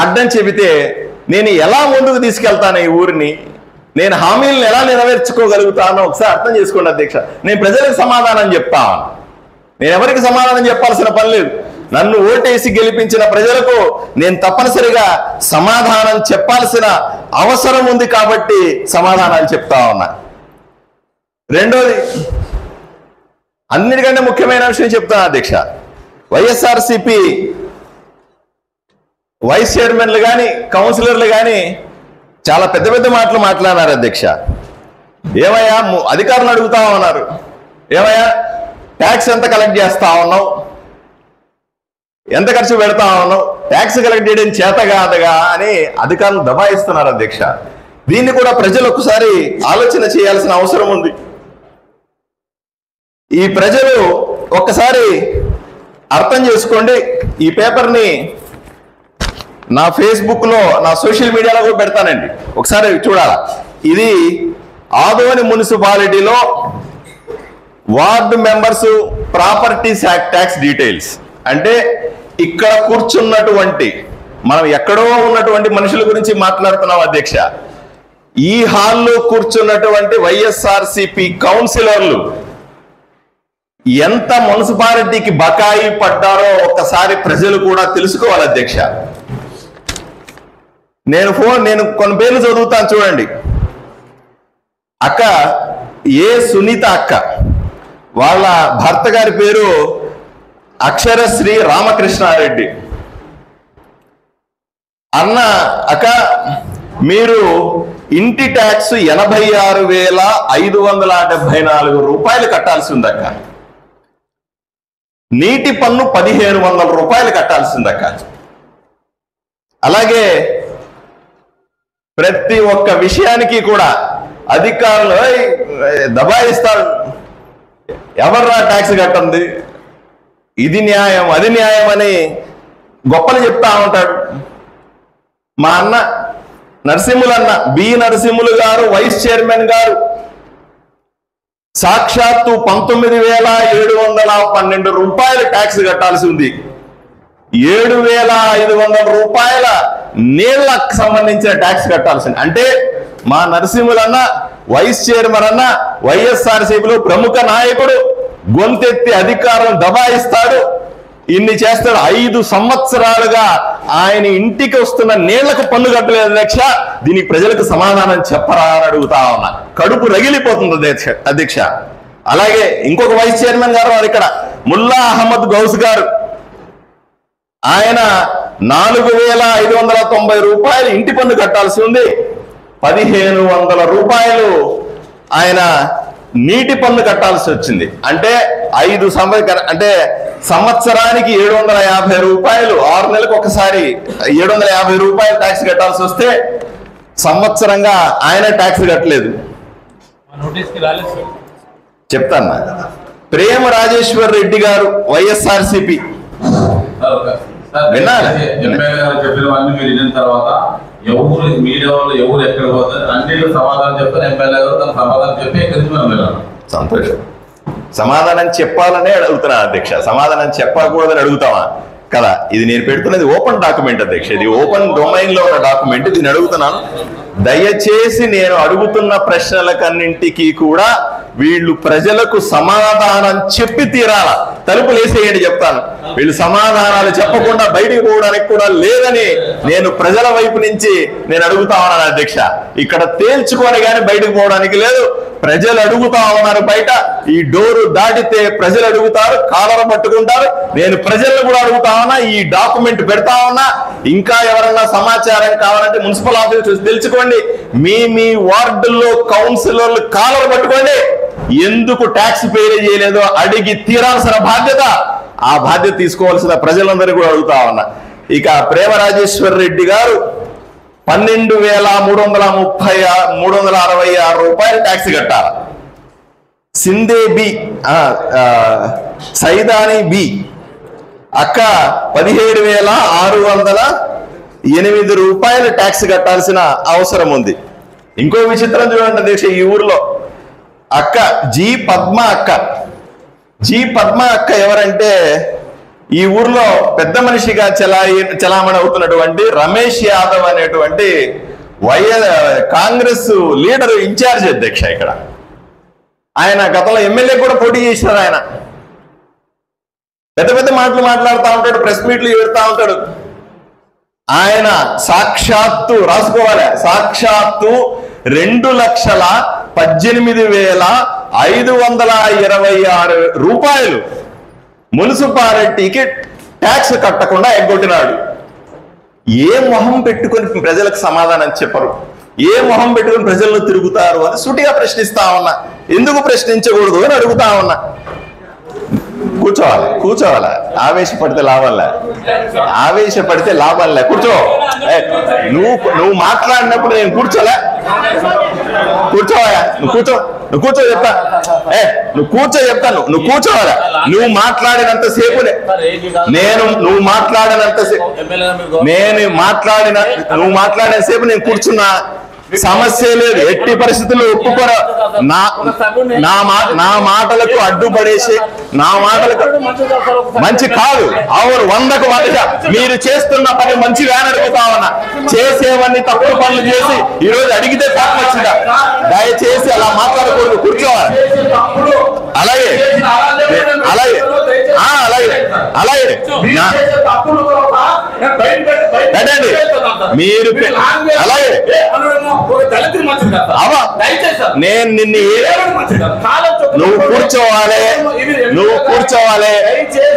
అడ్డం చెబితే నేను ఎలా ముందుకు తీసుకెళ్తాను ఈ ఊరిని, నేను హామీలను ఎలా నెరవేర్చుకోగలుగుతానో ఒకసారి అర్థం చేసుకోండి అధ్యక్ష. నేను ప్రజలకు సమాధానం చెప్తాను, నేను ఎవరికి సమాధానం చెప్పాల్సిన పని లేదు. నన్ను ఓటేసి గెలిపించిన ప్రజలకు నేను తప్పనిసరిగా సమాధానం చెప్పాల్సిన అవసరం ఉంది కాబట్టి సమాధానాలు చెప్తా ఉన్నా. రెండోది, అన్నిటికంటే ముఖ్యమైన విషయం చెప్తాను అధ్యక్ష. వైఎస్ఆర్సీపీ వైస్ చైర్మన్లు కానీ కౌన్సిలర్లు కానీ చాలా పెద్ద పెద్ద మాటలు మాట్లాడారు అధ్యక్ష. ఏమయ్యా అధికారులు అడుగుతా ఉన్నారు, ఏమయ్యా ట్యాక్స్ ఎంత కలెక్ట్ చేస్తా ఉన్నావు, ఎంత ఖర్చు పెడతా ఉన్నావు, ట్యాక్స్ కలెక్ట్ చేయడం చేత కాదుగా అని అధికారులు దబాయిస్తున్నారు అధ్యక్ష. దీన్ని కూడా ప్రజలు ఒకసారి ఆలోచన చేయాల్సిన అవసరం ఉంది. ఈ ప్రజలు ఒక్కసారి అర్థం చేసుకోండి. ఈ పేపర్ని నా ఫేస్బుక్ లో, నా సోషల్ మీడియాలో కూడా పెడతానండి, ఒకసారి చూడాలా. ఇది ఆదోని మున్సిపాలిటీలో ward members properties act tax details. అంటే ఇక్కడ కూర్చున్నటువంటి, మనం ఎక్కడో ఉన్నటువంటి మనుషుల గురించి మాట్లాడుతున్నాం అధ్యక్ష. ఈ హాల్లో కూర్చున్నటువంటి వైఎస్ఆర్సీపీ కౌన్సిలర్లు ఎంత మున్సిపాలిటీకి బకాయి పడ్డారో ఒక్కసారి ప్రజలు కూడా తెలుసుకోవాలి అధ్యక్ష. నేను కొన్ని పేర్లు చదువుతాను చూడండి. అక్క ఏ సునీత అక్క, వాళ్ళ భర్త గారి పేరు అక్షరశ్రీ రామకృష్ణారెడ్డి. అన్న, అక్క మీరు ఇంటి ట్యాక్స్ 86,574 రూపాయలు కట్టాల్సి ఉందక్క. నీటి పన్ను 1,500 రూపాయలు కట్టాల్సి ఉందక్క. అలాగే ప్రతి ఒక్క విషయానికి కూడా అధికారులు దబాయిస్తారు. ఎవర్రా ట్యాక్స్ కట్టండి, ఇది న్యాయం అది న్యాయం అని గొప్పలు చెప్తా ఉంటాడు. మా అన్న నరసింహులు అన్న, బి నరసింహులు గారు వైస్ చైర్మన్ గారు సాక్షాత్తు 19,712 రూపాయలు ట్యాక్స్ కట్టాల్సి ఉంది. 7,500 రూపాయల నీళ్లకు సంబంధించిన ట్యాక్స్ కట్టాల్సింది. అంటే మా నరసింహులన్న వైస్ చైర్మన్ అన్న వైఎస్ఆర్సీపీలో ప్రముఖ నాయకుడు, గొంతెత్తి అధికారం దబాయిస్తాడు, ఇన్ని చేస్తాడు. 5 సంవత్సరాలుగా ఆయన ఇంటికి వస్తున్న నీళ్లకు పన్ను కట్టలేదు అధ్యక్ష. దీనికి ప్రజలకు సమాధానం చెప్పరా అని అడుగుతా ఉన్నా. కడుపు రగిలిపోతుంది అధ్యక్ష. అలాగే ఇంకొక వైస్ చైర్మన్ గారు ఇక్కడ ముల్లా అహ్మద్ గౌస్ గారు, ఆయన 4,590 రూపాయలు ఇంటి పన్ను కట్టాల్సి ఉంది. 1,500 రూపాయలు ఆయన నీటి పన్ను కట్టాల్సి వచ్చింది. అంటే 5 అంటే సంవత్సరానికి 750 రూపాయలు, 6 నెలలకు ఒకసారి 750 రూపాయలు ట్యాక్స్ కట్టాల్సి వస్తే సంవత్సరంగా ఆయన ట్యాక్స్ కట్టలేదు. చెప్తాను. ప్రేమ రాజేశ్వర్ రెడ్డి గారు వైఎస్ఆర్సీపీ చెప్పినవన్నీ మీరు విన్న తర్వాత ఎవరు మీడియా వాళ్ళు ఎవరు ఎక్కడ పోతారు అన్ని సమాధానం చెప్తారు. ఎమ్మెల్యే గారు తన సమాధానం చెప్పి ఎక్కడి నుంచి మనం వెళ్ళాలి. సంతోషం. సమాధానం చెప్పాలనే అడుగుతున్నా అధ్యక్ష, సమాధానం చెప్పకూడదని అడుగుతామా కదా. ఇది నేను పెడుతున్నది ఓపెన్ డాక్యుమెంట్ అధ్యక్ష, ఇది ఓపెన్ డొమైన్ లో ఉన్న డాక్యుమెంట్. దీన్ని అడుగుతున్నాను, దయచేసి నేను అడుగుతున్న ప్రశ్నలకన్నింటికీ కూడా వీళ్ళు ప్రజలకు సమాధానం చెప్పి తీరాల. తలుపులు వేసేయండి చెప్తాను. వీళ్ళు సమాధానాలు చెప్పకుండా బయటికి పోవడానికి కూడా లేదని నేను ప్రజల వైపు నుంచి నేను అడుగుతా ఉన్నాను అధ్యక్ష. ఇక్కడ తేల్చుకొని కానీ బయటకు పోవడానికి లేదు. ప్రజలు అడుగుతా ఉన్నారు బయట. ఈ డోరు దాటితే ప్రజలు అడుగుతారు, కాలర పట్టుకుంటారు. నేను ప్రజలను కూడా అడుగుతా ఉన్నా, ఈ డాక్యుమెంట్ పెడతా ఉన్నా. ఇంకా ఎవరన్నా సమాచారం కావాలంటే మున్సిపల్ ఆఫీస్ చూసి తెలుసుకోండి. మీ వార్డుల్లో కౌన్సిలర్లు కాలర్ పట్టుకోండి. ఎందుకు ట్యాక్స్ పే చేయలేదో అడిగి తీరాల్సిన బాధ్యత, ఆ బాధ్యత తీసుకోవాల్సిన ప్రజలందరూ కూడా అడుగుతా ఉన్నా. ఇక ప్రేమ రాజేశ్వర్ రెడ్డి గారు 12,366 రూపాయలు ట్యాక్స్ కట్టాలి. సిందే బి సైదాని బి అక్క 17,608 రూపాయలు ట్యాక్స్ కట్టాల్సిన అవసరం ఉంది. ఇంకో విచిత్రం చూడండి అధ్యక్ష, ఈ ఊర్లో అక్క జి పద్మ అక్క ఎవరంటే ఈ ఊర్లో పెద్ద మనిషిగా చలామణి అవుతున్నటువంటి రమేష్ యాదవ్ అనేటువంటి కాంగ్రెస్ లీడర్ ఇన్ఛార్జ్ అధ్యక్ష. ఇక్కడ ఆయన గతంలో ఎమ్మెల్యే కూడా పోటీ చేసినారు. ఆయన పెద్ద పెద్ద మాటలు మాట్లాడుతూ ఉంటాడు, ప్రెస్ మీట్లు పెడతా ఉంటాడు. ఆయన సాక్షాత్తు రాసుకోవాలి, సాక్షాత్తు 2,18,526 రూపాయలు మున్సిపాలిటీకి ట్యాక్స్ కట్టకుండా ఎగ్గొట్టినాడు. ఏ మొహం పెట్టుకొని ప్రజలకు సమాధానం చెప్పరు, ఏ మొహం పెట్టుకొని ప్రజలను తిరుగుతారు అని సూటిగా ప్రశ్నిస్తా ఉన్నా. ఎందుకు ప్రశ్నించకూడదు అని అడుగుతా ఉన్నా. కూర్చోవాలా ఆవేశపడితే లాభాలే కూర్చో. నువ్వు మాట్లాడినప్పుడు నేను కూర్చోవా? నువ్వు కూర్చో చెప్తా. నువ్వు కూర్చోవాలా? నువ్వు మాట్లాడినంతసేపు నువ్వు మాట్లాడిన సేపు నేను కూర్చున్నా, సమస్య లేదు. ఎట్టి పరిస్థితుల్లో ఒప్పుకోరా. నా మాటలకు అడ్డుపడేసి నా మాటలకు మంచి కాదు. అవును, 100కు 100. మీరు చేస్తున్న పని మంచిగా అడుగుతా ఉన్నా. చేసేవన్నీ తప్పుడు పనులు చేసి ఈ రోజు అడిగితే పాపం వచ్చిందా? దయచేసి అలా మాట్లాడకూడదు, కూర్చోవాలి. అలాగే మీరు అలాగే నేను నువ్వు కూర్చోవాలి,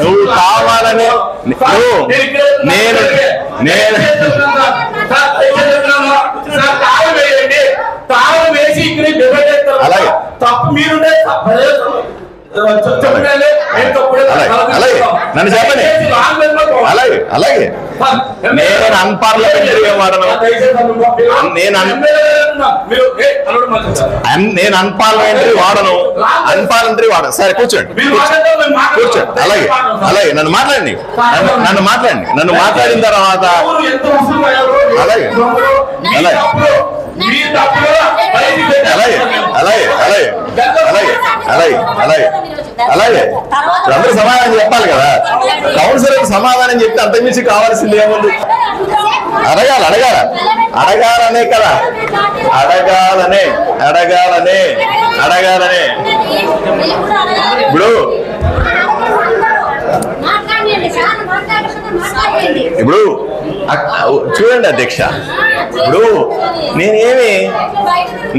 నువ్వు కావాలని నేను అలాగే నన్ను చెప్పండి. అలాగే నేను అన్పార్లమెంటరీ వాడను, నేను అన్పార్లమెంటరీ వాడను. సరే కూర్చోండి. అలాగే నన్ను మాట్లాడిన తర్వాత అలాగే అందరూ సమాధానం చెప్పాలి కదా. కౌన్సిలర్ సమాధానం చెప్తే అంతకుమించి కావాల్సింది ఏముంది? అడగాలనే కదా, అడగాలనే. ఇప్పుడు చూడండి అధ్యక్ష, ఇప్పుడు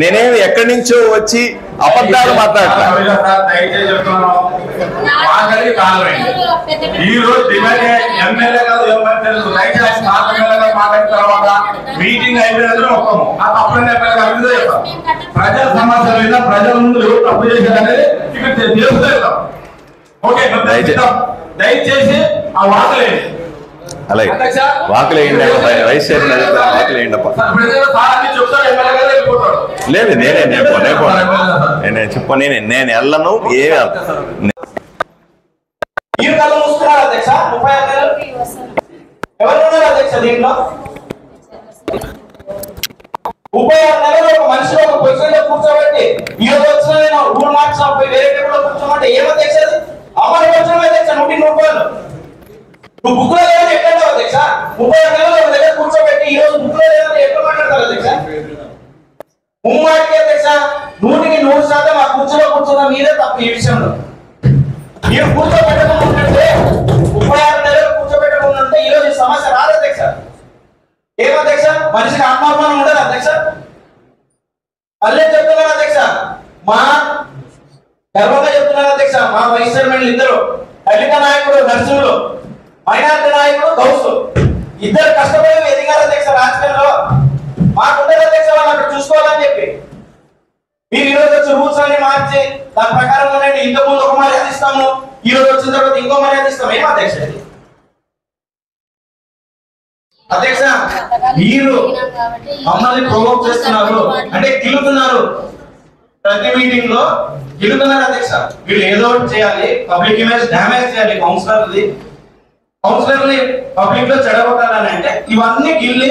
నేనేమి ఎక్కడి నుంచో వచ్చి అబద్ధాలు మాట్లాడతా. మీటింగ్ అయిపోయిన ప్రజల సమస్యలు మీద ప్రజల ముందు తప్పు చేసేదనేది ఇక్కడ తెలుస్తాం. ఓకే, దయచేసి ఆ వార్తలేదు. అలాగే వాకులేయండి, రైస్ వాకులేయండి. లేదు నేను వెళ్ళను. ఒక మనిషి ఒక పొజిషన్ లో కూర్చోబెట్టి ఈ రోజు వచ్చిన నేను రూల్ మార్క్స్ వేరే టేబుల్ లో కూర్చోమంటే ఏమధ్యక్ష? అమలు వచ్చిన అధ్యక్ష 100 రూపాయలు. నువ్వు బుక్ లో లేదని ఎట్లంటావు అధ్యక్ష? 30 నెలలు ఒక దగ్గర కూర్చోబెట్టి ఈ రోజు బుక్ లో లేదని ఎట్లా మాట్లాడతారు అధ్యక్ష? ముమ్మాటికి అధ్యక్ష 100% ఆ కూర్చోలో కూర్చున్న మీరే తప్పు ఈ విషయంలో. మీరు కూర్చోబెట్టకుండా 36 నెలలు కూర్చోబెట్టకుండా ఈ రోజు సమస్య రాదు అధ్యక్ష. ఏం అధ్యక్ష? మనిషికి ఆత్మాభిమానం ఉండదు అధ్యక్ష. మళ్ళీ చెప్తున్నాను అధ్యక్ష, మా గర్వంగా చెప్తున్నాను అధ్యక్ష, మా వైస్ చైర్మన్లు ఇద్దరు, దళిత నాయకుడు నర్సింహులు, మైనార్టీ నాయకుడు గౌసు, ఇద్దరు కష్టపడి ఎదిగారు అధ్యక్ష రాజకీయంలో. మాకుండదు అధ్యక్ష వాళ్ళు అక్కడ చూసుకోవాలని చెప్పి. మీరు ఈ రోజు వచ్చి రూల్స్ అన్ని మార్చి దాని ప్రకారం ఉండండి. ఇంతకు ముందు ఒక మర్యాద ఇస్తాము, ఈ రోజు వచ్చిన తర్వాత ఇంకో మర్యాద ఇస్తాము. ఏం అధ్యక్ష ఇది? అధ్యక్ష మీరు మమ్మల్ని ప్రొవోక్ చేస్తున్నారు అంటే గిలుతున్నారు. ప్రతి మీటింగ్ లో గిలుతున్నారు అధ్యక్ష. వీళ్ళు ఏదో ఒకటి చేయాలి, పబ్లిక్ ఇమేజ్ డ్యామేజ్ చేయాలి, కౌన్సిలర్ని పబ్లిక్ లో చెడగొట్టాలని అంటే ఇవన్నీ గిల్లి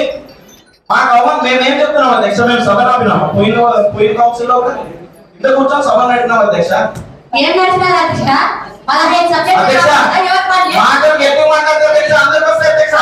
మాకు అవ్వాలి. మేమేం చెప్తున్నాం అధ్యక్ష? మేము సభ రాపినాము, పోయిన కౌన్సిల్ లో ఇంత కూర్చొని సభ నడిపినాం అధ్యక్ష. అధ్యక్ష మాటలు ఎక్కువ మాట్లాడుతూ అధ్యక్ష అందరికి వస్తాయి అధ్యక్ష.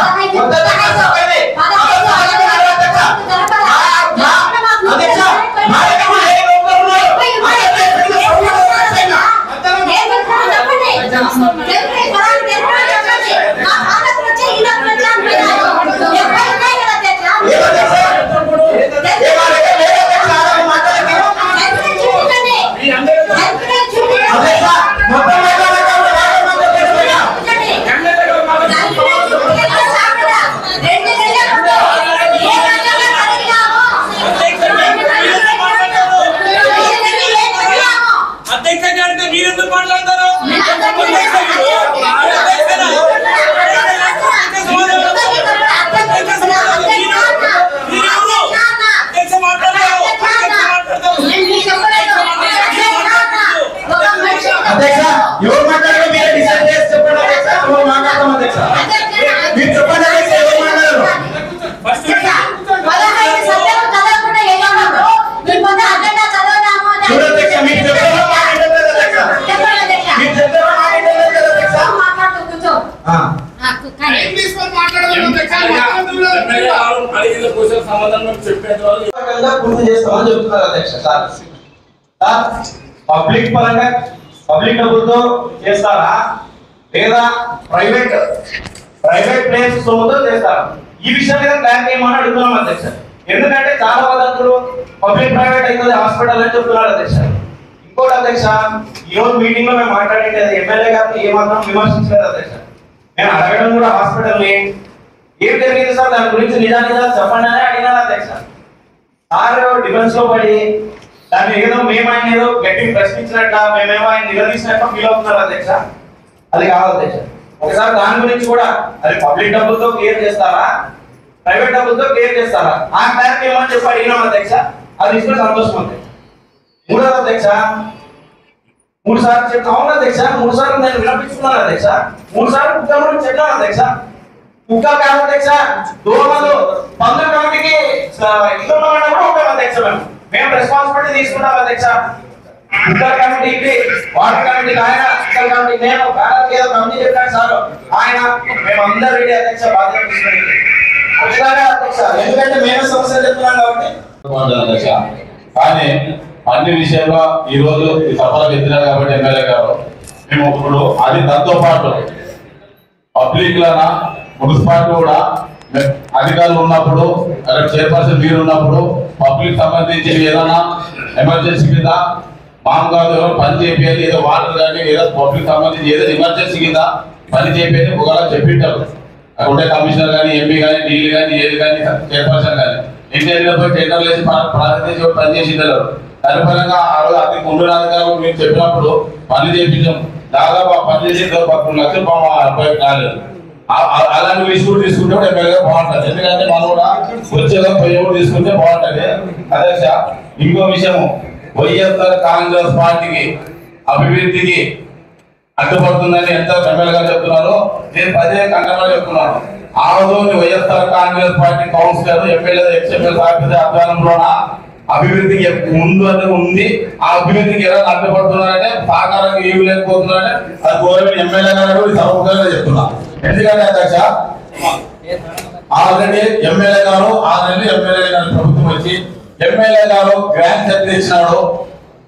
పూర్తి చేస్తామని చెప్తున్నారు అధ్యక్ష. పబ్లిక్ పరంగా పబ్లిక్ డబ్బులతో చేస్తారా లేదా ప్రైవేట్ ప్లేస్ సొమ్ముతో చేస్తారా? ఈ విషయం మీద క్లారిటీ ఏమని అడుగుతున్నాం అధ్యక్ష. ఎందుకంటే చాలా వదంతులు పబ్లిక్ ప్రైవేట్ అవుతుంది హాస్పిటల్ అని చెప్తున్నారు అధ్యక్ష. ఇంకోటి అధ్యక్ష, ఈ రోజు మీటింగ్ లో మేము మాట్లాడేది ఎమ్మెల్యే గారిని ఏమాత్రం విమర్శించలేదు అధ్యక్ష. నేను అడగడం కూడా హాస్పిటల్ ఏం జరిగింది సార్ దాని గురించి నిజానిజాలు చెప్పండి అని అడిగినాను అధ్యక్ష. సార్ డిఫెన్స్ లో పడి దాన్ని ఏదో మేము ఆయన ఏదో గట్టి ప్రశ్నించినట్ట, మేమేమో ఆయన నిలదీసినట్టు ఫీల్ అవుతున్నారు అధ్యక్ష. అది కాదు అధ్యక్ష. ఒకసారి దాని గురించి కూడా అది పబ్లిక్ డబ్బులతో క్లియర్ చేస్తారా ప్రైవేట్ డబ్బులతో క్లియర్ చేస్తారా ఆ క్లారిటీ ఏమని చెప్పి అడిగినాం అధ్యక్ష. అది ఇస్తే సంతోషం అధ్యక్ష. మూడోది అధ్యక్ష, 3 సార్లు చెప్పి అవును అధ్యక్ష, 3 సార్లు నేను వినిపించుకున్నాను అధ్యక్ష. 3 సార్లు కుక్క గురించి చెప్పాను అధ్యక్ష. కుక్క కాదు అధ్యక్ష, దోమలు పందుల కమిటీకి ఇల్లు కూడా ఉంటాం అధ్యక్ష. మేము రెస్పాన్సిబిలిటీ తీసుకుంటాం అధ్యక్ష. కుక్కల కమిటీకి వాటర్ కమిటీకి ఆయన, కుక్కల కమిటీకి నేను, భారత్ ఏదో కమిటీ చెప్పాను సార్ ఆయన, మేమందరూ రెడీ అధ్యక్ష. బాధ్యత తీసుకుంటే అధ్యక్ష, ఎందుకంటే మేమే సమస్యలు చెప్తున్నాం కాబట్టి. కానీ అన్ని విషయంలో ఈ రోజు ఈ సభలో ఎత్తినారు కాబట్టి ఎమ్మెల్యే గారు మేము ఇప్పుడు అది దాంతో పాటు పబ్లిక్ లోనా మున్సిపాలిటీ కూడా అధికారులు ఉన్నప్పుడు అక్కడ చైర్పర్సన్ మీరు ఉన్నప్పుడు పబ్లిక్ సంబంధించి ఏదైనా ఎమర్జెన్సీ కింద మామూలుగా పని చేయాలి, ఏదో వాటర్ కానీ ఏదో పబ్లిక్ సంబంధించి ఏదో ఎమర్జెన్సీ కింద పని చేయాలి ఒకవేళ చెప్పింటారు. అక్కడ ఉండే కమిషనర్ కానీ ఎంపీ కానీ డీలీ కానీ ఏది కానీ చైర్పర్సన్ కానీ ఇంటర్వ్యూలో పోయి టెండర్లు వేసి ప్రాతినిధ్యం పని చేసింటారు. దాని పరంగా ఆ రోజు అతి ముందు రాజకీయాలు మీరు చెప్పినప్పుడు పనులు చేయించాం. దాదాపు ఆ పని చేసి 10 లక్షలు కాలేదు. అలాంటి విషయం తీసుకుంటే కూడా ఎమ్మెల్యే బాగుంటుంది. ఎందుకంటే మనం కూడా వచ్చేదో పోయేవాడు తీసుకుంటే బాగుంటుంది. అదే సార్ ఇంకో విషయము, వైఎస్ఆర్ కాంగ్రెస్ పార్టీకి అభివృద్ధికి అడ్డుపడుతుందని ఎంత ఎమ్మెల్యే గారు చెప్తున్నారు. నేను పదే కంటలో చెప్తున్నాను. ఆ రోజు YSR Congress party councillor MLA ex MLA officer ఆధ్వర్యంలోన అభివృద్ధికి ముందు అని ఉంది. ఆ అభివృద్ధికి ఎలా అడ్డుపడుతున్నారంటే సహకారం ఏమి లేకపోతున్నారంటే అది గౌరవ ఎమ్మెల్యే గారు సభగా చెప్తున్నా. ఎందుకంటే అధ్యక్ష ఆల్రెడీ ఎమ్మెల్యే గారు ప్రభుత్వం వచ్చి ఎమ్మెల్యే గారు గ్రాంట్ ఎంత ఇచ్చినాడు,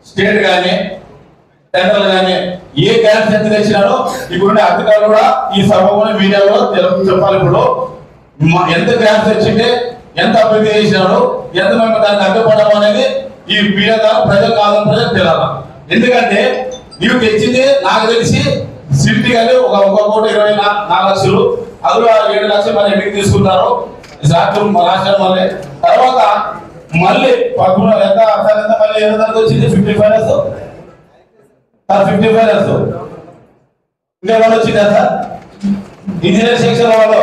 స్టేట్ కానీ టెండర్లు కానీ ఏ గ్రాంట్ ఎంత తెచ్చినాడో ఇప్పుడు అధికారులు కూడా ఈ సభలో మీడియాలో చెప్పాలి. ఇప్పుడు ఎంత గ్రాంట్స్ వచ్చింటే ఎంత అభివృద్ధి చేసినాడు, ఎంత మేము దాన్ని అడ్డుపడడం అనేది ఈ మీడియా ద్వారా ప్రజలకు తెలియాలి. ఎందుకంటే నీవు తెచ్చింది నాకు తెలిసి సిటీ కానీ 1,24 లక్షలు అందులో 7 లక్షలు మరి ఎందుకు తీసుకున్నారు రాష్ట్రం మళ్ళీ తర్వాత మళ్ళీ 13 ఎంత మళ్ళీ ఏ విధంగా వచ్చింది 55 సార్ 55 ఇంకేమైనా వచ్చిందా సార్ ఇంజనీర్ సెక్షన్ వాళ్ళు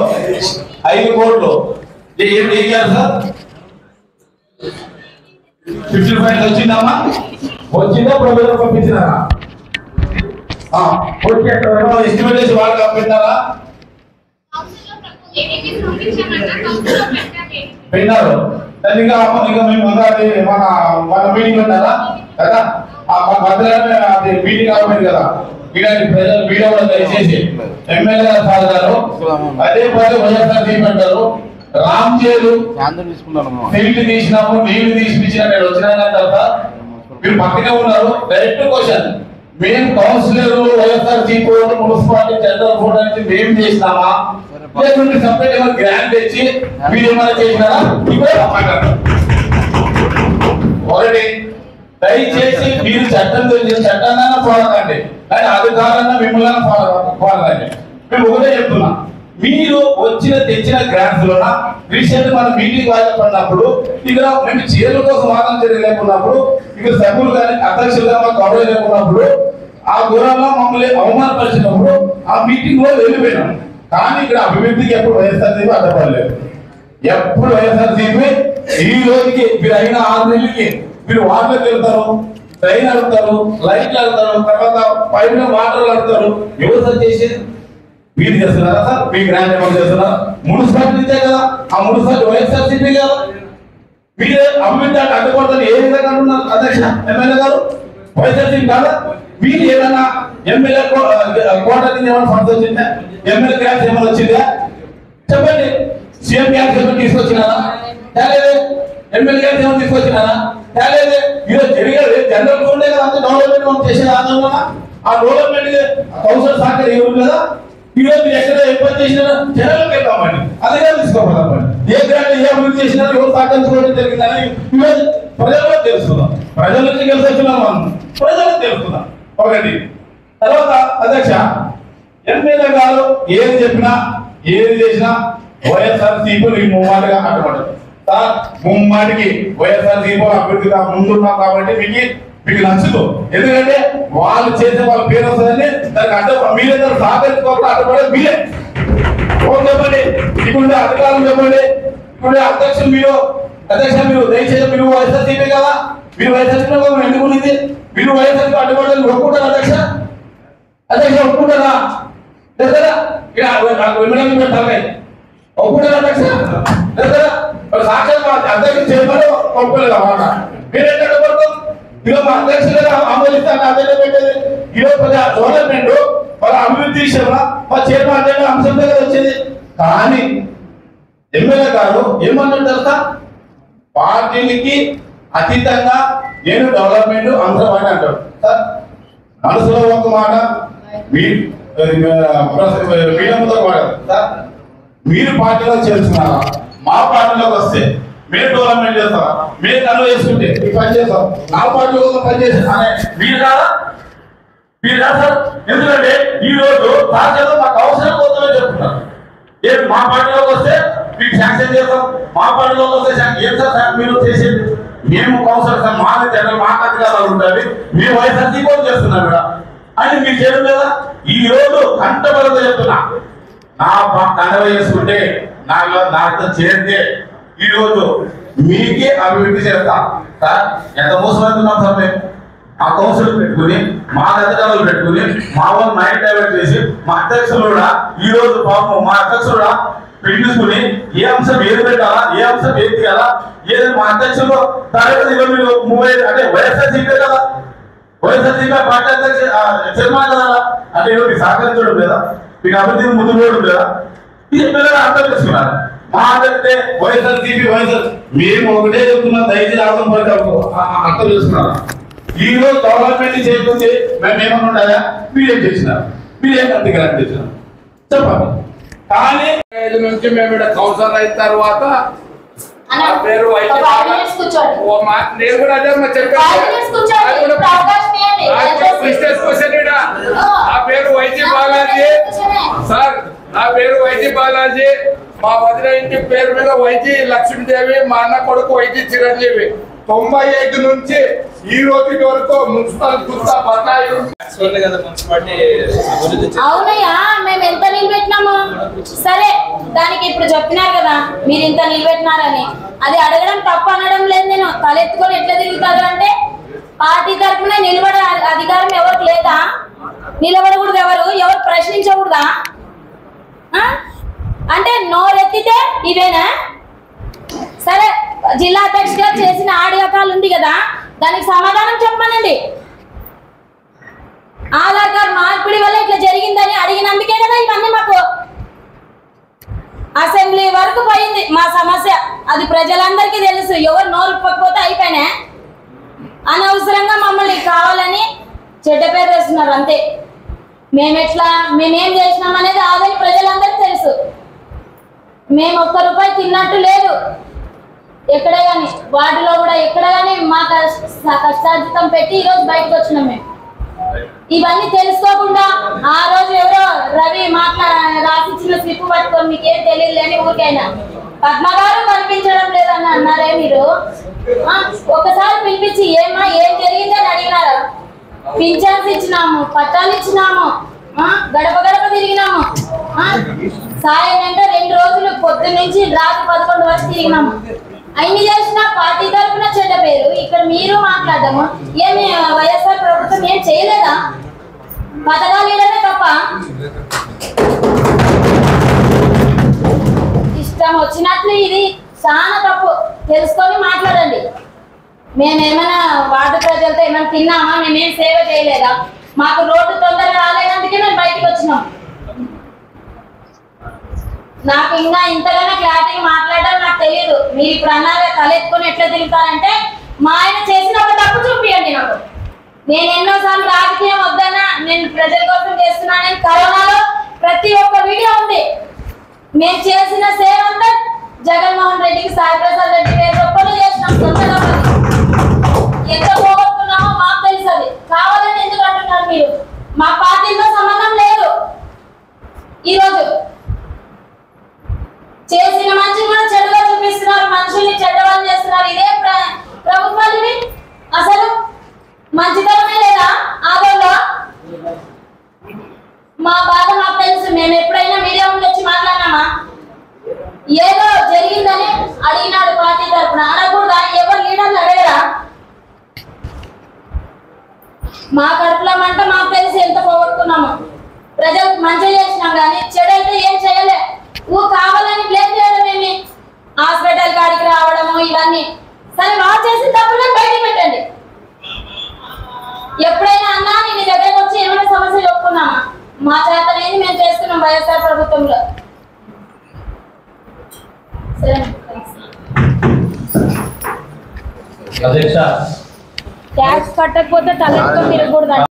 5 కోట్లు ఏం చేయాలి సార్ 55 వచ్చిందమ్మా వచ్చిందా ప్రభుత్వం పంపించినారా ఎస్టిమేట్ చేసి వాళ్ళు పెట్టినారా పెట్టినారు ఇంకా మేము మన మీటింగ్ ఉన్నారా కదా అది మీటింగ్ అవ్వలేదు కదా ఇలాంటి ప్రజలు వీడియో కూడా దయచేసి ఎమ్మెల్యే గారు సాధారు అదే పదే వైఎస్ఆర్ అంటారు రామ్చేలు నీళ్లు తీసినాము నీళ్లు తీసిపించిన నేను వచ్చిన తర్వాత మీరు పక్కనే ఉన్నారు డైరెక్ట్ క్వశ్చన్ మేము councillor YSR municipality general photo నుంచి మేము చేసినామా లేకుంటే సపరేట్ ఏమైనా గ్రాంట్ తెచ్చి మీరు ఏమైనా చేసినారా ఒకటి దయచేసి మీరు చట్టం చట్టాన్ని ఫాలో కండి కానీ అధికారాన్ని మిమ్మల్ని ఫాలో కండి మేము ఒకటే చెప్తున్నాం మీరు తెచ్చిన గ్రాంట్స్ లోన రీసెంట్ మన మీటింగ్ వాయిదా ఇక్కడ మేము చీరల కోసం వాదన లేకున్నప్పుడు ఇక్కడ సభ్యులు కానీ అధ్యక్షులుగా మాకు గౌరవం లేకున్నప్పుడు ఆ దూరంలో మమ్మల్ని అవమానపరిచినప్పుడు ఆ మీటింగ్ లో వెళ్ళిపోయినాం కానీ ఇక్కడ అభివృద్ధికి ఎప్పుడు వైఎస్ఆర్సీపీ అడ్డపడలేదు ఎప్పుడు వైఎస్ఆర్సీపీ ఈ రోజుకి మీరు అయిన 6 నెలలకి మీరు వాటర్కి వెళ్తారు ట్రైన్ అడుగుతారు లైట్లు అడుగుతారు తర్వాత పైన వాటర్లు అడుగుతారు ఎవరు సార్ చేసేది మీరు చేస్తున్నారా సార్ మీ గ్రాంట్ ఏమైనా చేస్తున్నారా మున్సిపాలిటీ నుంచే కదా ఆ మున్సిపాలిటీ వైఎస్ఆర్సీపీ కదా మీరే అభివృద్ధి అంటే అడ్డుపడుతుంది ఏ విధంగా అంటున్నారు అధ్యక్ష ఎమ్మెల్యే గారు వైఎస్ఆర్సీపీ కాదా మీరు ఏదైనా ఎమ్మెల్యే కోట నుంచి ఏమైనా ఫండ్స్ వచ్చిందా ఎమ్మెల్యే గ్రాంట్స్ ఏమైనా వచ్చిందా చెప్పండి సీఎం గ్రాంట్స్ ఏమైనా తీసుకొచ్చినారా తేలేదు ఎమ్మెల్యే గ్రాంట్స్ ఏమైనా తీసుకొచ్చినారా తేలేదు ఈరోజు జరిగేది జనరల్ ఫండ్ కదా అంత డెవలప్మెంట్ మనం చేసేది ఆందోళన ఆ డెవలప్మెంట్ కౌన్సిల్ సహకారం ఏమి కదా ఈరోజు మీరు ఎక్కడ ఏ పని చేసినా జనాలకు వెళ్తామండి అదే తీసుకోవాలి ఏ గ్రాంట్ ఏ అభివృద్ధి చేసినా ఎవరు సహకరించుకోవడం జరిగిందని ఈరోజు ప్రజలకు తెలుస్తున్నాం ప్రజల నుంచి గెలిచొచ్చున్నాం మనం ప్రజలకు తెలుస్తున్నాం ఒకటి తర్వాత అధ్యక్ష ఎమ్మెల్యే గారు ఏది చెప్పినా ఏది చేసినా వైఎస్ఆర్సీపీ ముమ్మాటిగా అడ్డుపడదు సార్ ముమ్మాటికి వైఎస్ఆర్సీపీ అభ్యర్థిగా ముందున్నాం కాబట్టి మీకు నచ్చదు ఎందుకంటే వాళ్ళు చేసే వాళ్ళ పేరు వస్తుందని దానికి అడ్డ మీరే సహకరించుకోకుండా అడ్డపడేది మీరే చెప్పండి ఇప్పుడు అధికారులు చెప్పండి ఇప్పుడు అధ్యక్షులు మీరు దయచేసి మీరు వైఎస్ఆర్సీపీ కదా మీరు వైఎస్ఆర్సీపీ ఎందుకు ఉంది మీరు వైఎస్ఆర్సీపీ అడ్డుపడేది ఒప్పుకుంటారా అధ్యక్ష ఒప్పుకుంటారా లేదా ఎమ్మెల్యే పెట్టాలి ఒప్పుకుంటారా అధ్యక్ష లేదా సాక్షాత్ అధ్యక్షులు చేయమని ఒప్పుకోలేదు అన్నమాట మీరు ఎట్లా అడ్డుపడతాం ఈరోజు మా అధ్యక్షులుగా ఆమోదిస్తాను అదే పెట్టేది ఈరోజు డెవలప్మెంట్ వాళ్ళ అభివృద్ధి విషయంలో మా చైర్మన్ అధ్యక్షులు అంశం దగ్గర వచ్చేది కానీ ఎమ్మెల్యే గారు ఏమన్నాడు తెలుసా పార్టీలకి అతీతంగా నేను డెవలప్మెంట్ అంశం అని అంటాడు సార్ మనసులో ఒక మాట మీడియంతో వాడారు సార్ మీరు పార్టీలో చేస్తున్నారా మా పార్టీలోకి వస్తే మీరు డెవలప్మెంట్ చేస్తారా మీరు కనుక చేసుకుంటే మీరు పని చేస్తాం నా పార్టీలో పని చేసి అనే మీరు కాదా సార్ ఎందుకంటే ఈ రోజు రాజ్యాంగం మాకు అవసరం కోసమే చెప్తున్నారు మా పార్టీలోకి వస్తే మీకు శాంక్షన్ చేస్తాం మా పార్టీలోకి వస్తే ఏం సార్ మీరు చేసేది మేము కౌన్సిలర్ సార్ మా అధికారాలు ఉంటాయి మేము వైఎస్ఆర్సీపీ చేస్తున్నాం ఇక్కడ అని మీరు చేయడం లేదా ఈ రోజు కంటబలతో చెప్తున్నా నా కండవ చేసుకుంటే నాతో చేరితే ఈ రోజు మీకే అభివృద్ధి చేస్తా సార్ ఎంత మోసమవుతున్నాం సార్ మేము ఆ కౌన్సిల్ పెట్టుకుని మా అధికారులు పెట్టుకుని మా వాళ్ళు మైండ్ డైవర్ట్ చేసి మా అధ్యక్షులు కూడా ఈ రోజు పాపం మా అధ్యక్షులు కూడా పెట్టుకుని ఏ అంశం ఏది పెట్టాలా ఏ అంశం ఏది తీయాలా ఏది మా అధ్యక్షులు తరగతి మీరు అంటే వైఎస్ఆర్సీపీ కదా వైఎస్ఆర్సీపీ పార్టీ అధ్యక్ష చైర్మన్ కదా అంటే మీకు సహకరించడం లేదా మీకు అభివృద్ధి ముందు పోవడం లేదా ఇది పిల్లలు అర్థం చేసుకున్నారు మా అంటే వైఎస్ఆర్సీపీ మేము ఒకటే చెప్తున్నాం దయచేసి అర్థం చేసుకున్నారు ఈ రోజు డెవలప్మెంట్ చేయకపోతే మేము ఏమన్నా ఉండాలా మీరేం చేసినారు మీరేం అధికారం చేసినారు చెప్పండి కానీ 5 నుంచి మేము ఇక్కడ కౌన్సిలర్ అయిన తర్వాత పేరు నేను కూడా అదే చెప్పాను ఆ పేరు వైద్య బాలాజీ సార్ నా పేరు వైజీ బాలాజీ, మా వదిన ఇంటి పేరు మీద వైజీ లక్ష్మీదేవి, మా అన్న కొడుకు వైజీ చిరంజీవి. 95 నుంచి ఈ రోజు వరకు మున్సిపల్ గుర్తా బతాయి. అవునయ్యా, మేము ఎంత నిలబెట్టినాము. సరే, దానికి ఇప్పుడు చెప్పినారు కదా మీరు ఇంత నిలబెట్టినారని, అది అడగడం తప్పు అనడం లేదు. నేను తలెత్తుకొని ఎట్లా తిరుగుతారు అంటే, పార్టీ తరఫున నిలబడే అధికారం ఎవరికి లేదా? నిలబడకూడదు, ఎవరు ప్రశ్నించకూడదా? అంటే నోరెత్తితే ఇవేనా? సరే, జిల్లా అధ్యక్షుడిగా చేసిన ఆడియో కాల్ ఉంది కదా, దానికి సమాధానం చెప్పమనండి. ఆధార్ కార్డు మార్పిడి వల్ల ఇట్లా జరిగిందని అడిగినందుకే కదా ఇవన్నీ. మాకు అసెంబ్లీ వరకు పోయింది మా సమస్య, అది ప్రజలందరికీ తెలుసు. ఎవరు నోరు ఇప్పకపోతే అయిపోయినా, అనవసరంగా మమ్మల్ని కావాలని చెడ్డ పేరు వేస్తున్నారు అంతే. మేమేం చేసినాం అనేది ఆల్రెడీ ప్రజలందరికీ తెలుసు. మేము ఒక్క రూపాయి తిన్నట్టు లేదు ఎక్కడ కానీ, వాటిలో కూడా ఎక్కడ కానీ మా కష్టార్జితం పెట్టి ఈరోజు బయటకు వచ్చినాం. మేము ఇవన్నీ తెలుసుకోకుండా ఆ రోజు ఎవరో రవి రాసిచ్చిన స్లిప్ పట్టుకొని మీకేం తెలియదు అని ఊరికైనా పద్మ గారు కనిపించడం లేదని అన్నారే మీరు. ఒకసారి పిలిపించి ఏం జరిగిందని అడిగినారా? పింఛన్స్ ఇచ్చినాము, పట్టాలు ఇచ్చినాము, గడప గడప తిరిగినాము. సాయం అంటే 2 రోజులు పొద్దున్న నుంచి రాత్రి 11 వరకు తిరిగినాము. అన్ని చేసిన పార్టీ తరఫున చెడ్డ పేరు. ఇక్కడ మీరు మాట్లాడము, ఏమి వైఎస్ఆర్ ప్రభుత్వం ఏం చేయలేదా? పథకాలు ఇవ్వడమే తప్ప ఇష్టం వచ్చినట్లు ఇది చాలా తప్పు. తెలుసుకొని మాట్లాడండి. మేమేమైనా వార్డు ప్రజలతో ఏమైనా తిన్నామా? మేమేం సేవ చేయలేదా? మాకు రోడ్డు తొందరగా రాలేనందుకే మేము బయటకు వచ్చినాం. నాకు ఇంకా ఇంతగానో క్లారిటీగా మాట్లాడడం నాకు తెలియదు. మీరు ఇప్పుడు అన్నారు తలెత్తుకొని ఎట్లా తిరుగుతారంటే, మా ఆయన చేసిన ఒక తప్పు చూపియండి నాకు. నేను ఎన్నోసార్లు రాజకీయం వద్దన్నా, నేను ప్రజల కోసం చేస్తున్నానని కరోనాలో ప్రతి ఒక్క వీడియో ఉంది. మేము చేసిన సేవ అంతా జగన్మోహన్ రెడ్డికి, సాయి ప్రసాద్ రెడ్డి వేరే ఒక్కరు చేసినాం. సొంతగా ఎంత పోగొట్టుకున్నామో మాకు తెలుసు. అది కావాలని ఎందుకు అంటున్నారు మీరు? మా పార్టీతో సంబంధం లేదు. ఈరోజు చేసిన మంచి కూడా చెడుగా చూపిస్తున్నారు, మనుషుల్ని చెడ్డవాళ్ళు చేస్తున్నారు. ఇదే ప్రభుత్వాలు ఇవి. అసలు మంచితనమే లేదా ఆదోళన? మా బాధ మాకు తెలుసు. మేము ఎప్పుడైనా మీడియా ముందు వచ్చి మాట్లాడినామా? ఏదో జరిగిందని అడిగినాడు పార్టీ తరఫున, అనకూడదా? ఎవరు లీడర్లు అడగరా? మా కడుపులో మంట మాకు తెలిసి ఎంత పోగొట్టుకున్నాము. ప్రజలకు మంచి చేసినాం కానీ చెడు అయితే ఏం చేయలే. కావాలని బ్లేమ్ చేయడం ఏమి? హాస్పిటల్ కాడికి రావడము ఇవన్నీ. సరే, వాళ్ళు చేసిన తప్పులను బయటకు పెట్టండి. ఎప్పుడైనా అన్నా నేను దగ్గరకు వచ్చి ఏమైనా సమస్య చెప్పుకున్నామా? మా చేతనేది మేము చేస్తున్నాం వైఎస్ఆర్ ప్రభుత్వంలో. సరే, ట్యాక్స్ కట్టకపోతే తలెత్తుకొని తిరగకూడదు.